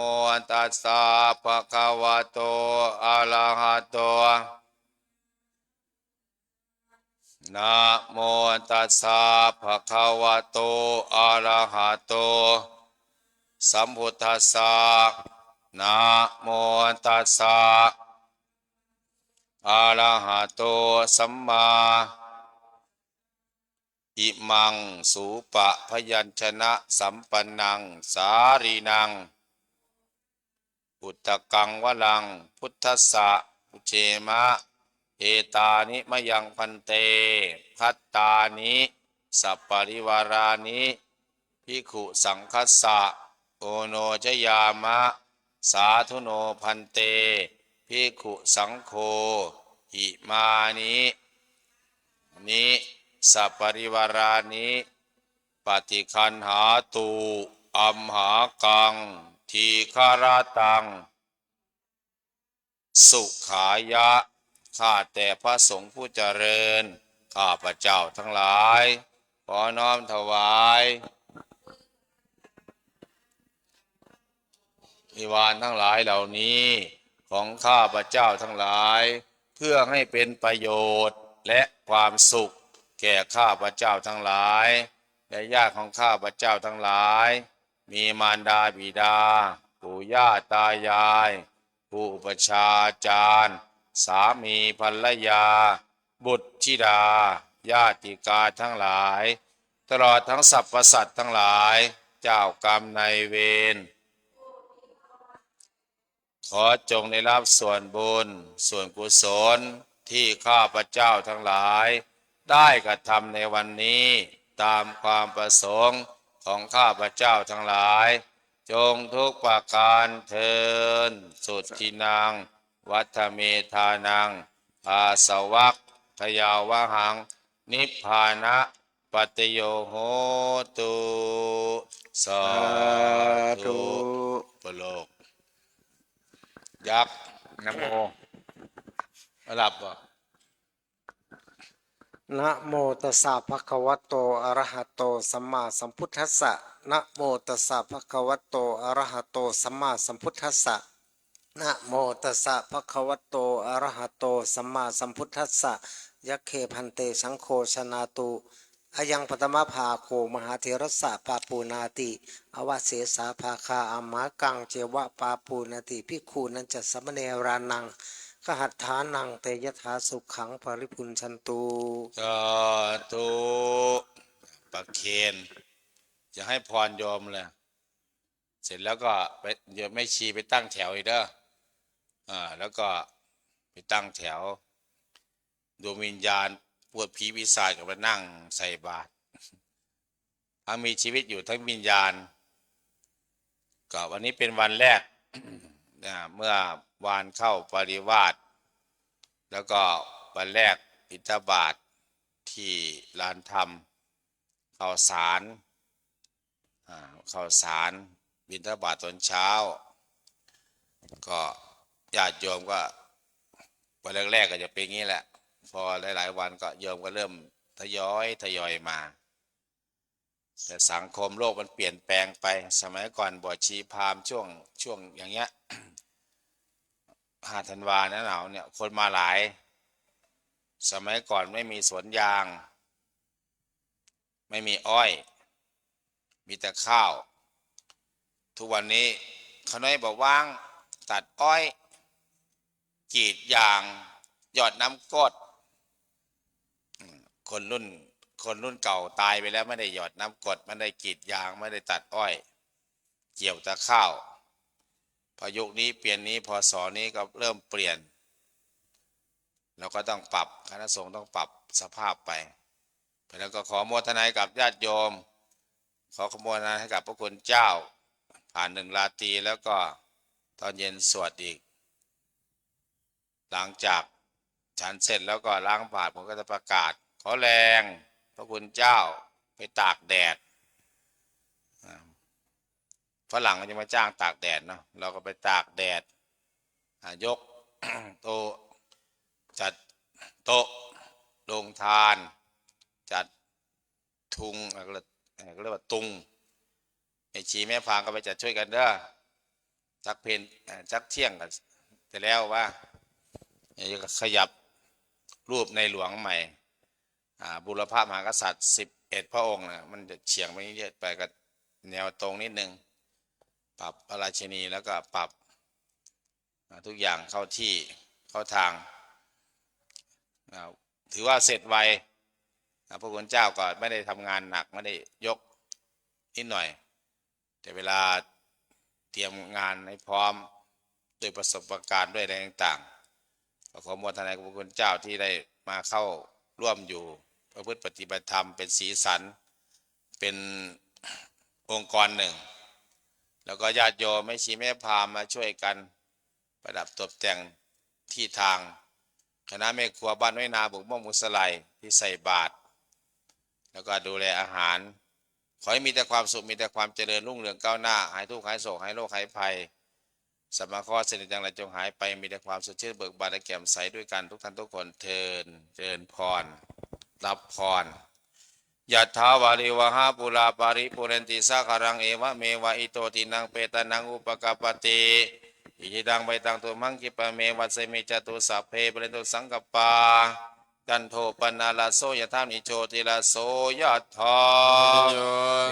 Speaker 3: ตัสสะภะคะวะโตอะระหะโตนะโมตัสสะภะคะวะโตอะระหะโตสัมพุทธัสสะนะโมตัสสะอะระหะโตสัมมาอิมังสูปะพยัญชนะสัมปันนังสารีนังอุตตกังวลังพุทธัสสะอุเชมะเอตานิมยังพันเตพัตตานิสัปปริวารานิภิกขุสังคัสสะโอโนจยามะสาธุโนพันเตภิกขุสังโฆหิมานิสัปปริวารานิปฏิคันหาตุอัมหากังทีฆาราตังสุขายะข้าแต่พระสงฆ์ผู้เจริญข้าพระเจ้าทั้งหลายขอน้อมถวายนิวรณ์ทั้งหลายเหล่านี้ของข้าพระเจ้าทั้งหลายเพื่อให้เป็นประโยชน์และความสุขแก่ข้าพระเจ้าทั้งหลายและญาติของข้าพระเจ้าทั้งหลายมีมารดาบิดาปู่ย่าตายายผู้อุปชฌาย์อาจารย์สามีภรรยาบุตรธิดาญาติกาทั้งหลายตลอดทั้งสรรพสัตว์ทั้งหลายเจ้ากรรมนายเวรขอจงได้รับส่วนบุญส่วนกุศลที่ข้าพเจ้าทั้งหลายได้กระทำในวันนี้ตามความประสงค์ของข้าพเจ้าทั้งหลายจงทุกประการเทินสุทธินังวัฏเมธานังอาสวัคทยาวหังนิพพานะปัตโยโหตุสาธุปโลกยักษ์นะโมหลับบ่
Speaker 4: นะโมตัสสะภะคะวะโตอะระหะโตสัมมาสัมพุทธัสสะ นะโมตัสสะภะคะวะโตอะระหะโตสัมมาสัมพุทธัสสะนะโมตัสสะภะคะวะโตอะระหะโตสัมมาสัมพุทธัสสะยัคเคพันเตสังโฆชนาตุอายังปตมภาโคมหาเถรสสะปาปูนาติอวเสสาภาคาอามากังเจวะปาปูนาติภิกขุนันจะสมเนรานังกหัตถานังเตยถาสุขังปริพุนชันตุ
Speaker 3: สาธุประเคนจะให้พรโยมเลยเสร็จแล้วก็ไปเดี๋ยวแม่ชีไปตั้งแถวอีกเด้อแล้วก็ไปตั้งแถวดวงวิญญาณปวดผีปีศาจก็มานั่งใส่บาตรทั้งมีชีวิตอยู่ทั้งวิญญาณก็วันนี้เป็นวันแรก เมื่อวานเข้าปริวาสแล้วก็วันแรกบิณฑบาตที่ลานธรรมข้าวสารบิณฑบาตตอนเช้าก็ญาติโยมก็วันแรกๆก็จะเป็นงี้แหละพอหลายๆวันก็โยมก็เริ่มทยอยมาแต่สังคมโลกมันเปลี่ยนแปลงไปสมัยก่อนบวชชีพราหมณ์ช่วงอย่างเงี้ย 5 ธันวาหนาวเนี่ยคนมาหลายสมัยก่อนไม่มีสวนยางไม่มีอ้อยมีแต่ข้าวทุกวันนี้เขาน้อยบอกว่างตัดอ้อยกรีดยางหยอดน้ำกรดคนรุ่นเก่าตายไปแล้วไม่ได้หยอดน้ำกรดไม่ได้กรีดยางไม่ได้ตัดอ้อยเกี่ยวแต่ข้าวพอยุคนี้เปลี่ยนนี้พศนี้ก็เริ่มเปลี่ยนเราก็ต้องปรับคณะสงฆ์ต้องปรับสภาพไปแล้วก็ขอโมทนากับญาติโยมขอขโมทนาให้กับพระคุณเจ้าผ่าน1 ราตรีแล้วก็ตอนเย็นสวดอีกหลังจากฉันเสร็จแล้วก็ล้างบาตรผมก็จะประกาศขอแรงพระคุณเจ้าไปตากแดดฝรั่งก็จะมาจ้างตากแดดเนาะเราก็ไปตากแดดยก โต๊ะจัดโต๊ะลงทานจัดทุงก็เรียกว่าตุงไอชีแม่พางก็ไปจัดช่วยกันเด้อจักเพนจักเที่ยงกันแต่แล้วว่าขยับรูปในหลวงใหม่บุรพมหากษัตริย์11 พระองค์นะมันจะเฉียงไปเยอะไปกับแนวตรงนิดนึงปรับพระราชินีแล้วก็ปรับทุกอย่างเข้าที่เข้าทางถือว่าเสร็จไวพระคุณเจ้าก็ไม่ได้ทำงานหนักไม่ได้ยกนิดหน่อยแต่เวลาเตรียมงานให้พร้อมด้วยประสบการณ์ด้วยอะไรต่างๆขอโมทนากับพระคุณเจ้าที่ได้มาเข้าร่วมอยู่ประพฤติปฏิบัติธรรมเป็นสีสันเป็นองค์กรหนึ่งแล้วก็ญาติโยมแม่ชีแม่พราหมณ์มาช่วยกันประดับตกแต่งที่ทางคณะแม่ครัวบ้านน้อยนาบุกม่วงมุสไลที่ใส่บาตรแล้วก็ดูแลอาหารขอให้มีแต่ความสุขมีแต่ความเจริญรุ่งเรืองก้าวหน้าหายทุกข์หายโศกหายโรคหายภัยสัมมาข้อเสด็จจังไรจงหายไปมีแต่ความสดชื่นเบิกบานและแจ่มใสด้วยกันทุกท่านทุกคนเทินเจริญพรรับพรยะถาวาริวหาปุราปาริปุเรนติสาคารังเอวะเมวะอิโตตินังเปตานังอุปกปปติอิจิตังใบตังตุมังคิปะเมวัสเสมิจตุสัพเพเปเรนตุสังกปาจันโทปนาลาโสยะธานิโชติลาโสยะธา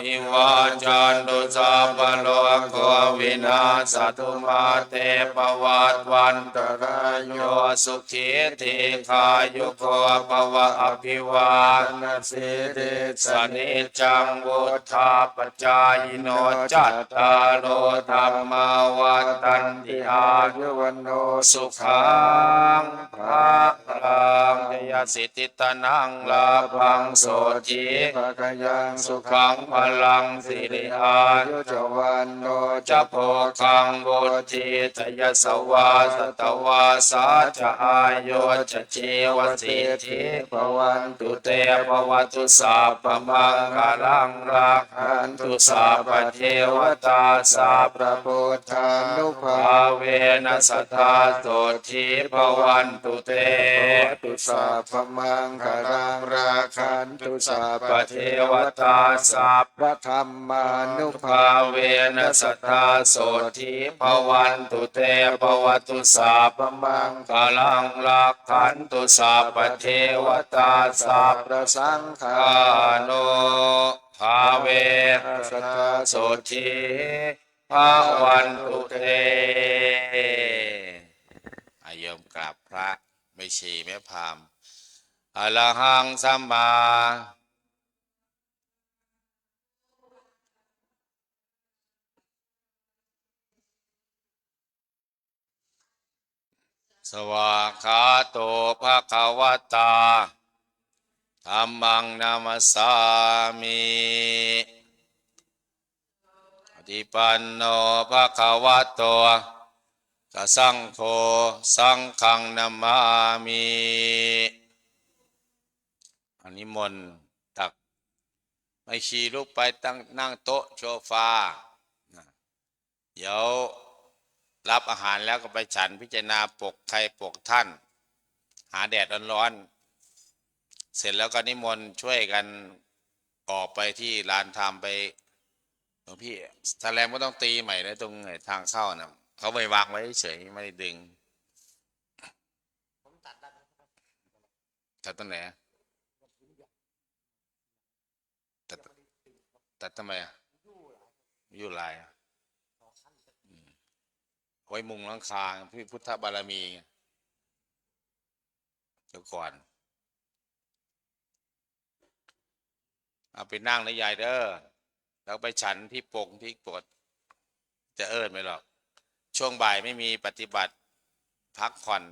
Speaker 3: วิวาจันตุสัพพะโลกโควินาศตุมาเตปวัตวันตรายโยสุขีติขายุโกภวะอภิวาทนาสิริสนิจังวุธาปจายโนจัตตารโอธรรมาวัฏันติอายุวันโนสุขังภะลังยาสิติตานังลาภังโสจิภะกยังสุขังพลังสิริอายุจวันโนจะโพคังโบธิตยสวาสตวาสาจะอายุจะเจวสิทธิภวันตุเตภวตุสัพพมังคลังรักขันตุสัพพเทวตาสัพพพุทธานุภาเวนัสตตาโสทิภวันตุเตตุสัพพ
Speaker 2: พมังคารังราคันตุสัพพเทวตาสัพพธรรมานุภาเวนัสตตาโสทิภวันตุเตภวตุสัพพมังคารังราคันตุสัพพเทวตาสัพพสังฆานุภาเวนัสตตาโสทิภวันตุเตอาโยมกราบพระไม่ชีแม่พราหมณ์อะระหังสัมมาสวากขาโตภะคะวะตาธัมมังนามัสสามิอธิปันโนภะคะวะโตสังโฆสังฆังนามามิอันนี้มนต์ตักไม่ชีลุกไปตั้งนั่งโต๊ะโซฟาเดี๋ยวรับอาหารแล้วก็ไปฉันพิจารณาปกใครปกท่านหาแดดร้อนๆเสร็จแล้วก็นิมนต์ช่วยกันออกไปที่ลานธรรมไปหลวงพี่แสลงก็ต้องตีใหม่นะตรงทางเข้านะเขาไม่วางไว้เฉยไม่ได้ดึงตัดต้นไหนตัดทำไมอยู่ลายไว้มุงหลังคาพี่พุทธบารมีเดี๋ยวก่อนเอาไปนั่งนะยายเด้อแล้วไปฉันที่ปงที่ปดจะเอิ้นไหมหรอกช่วงบ่ายไม่มีปฏิบัติพักผ่อน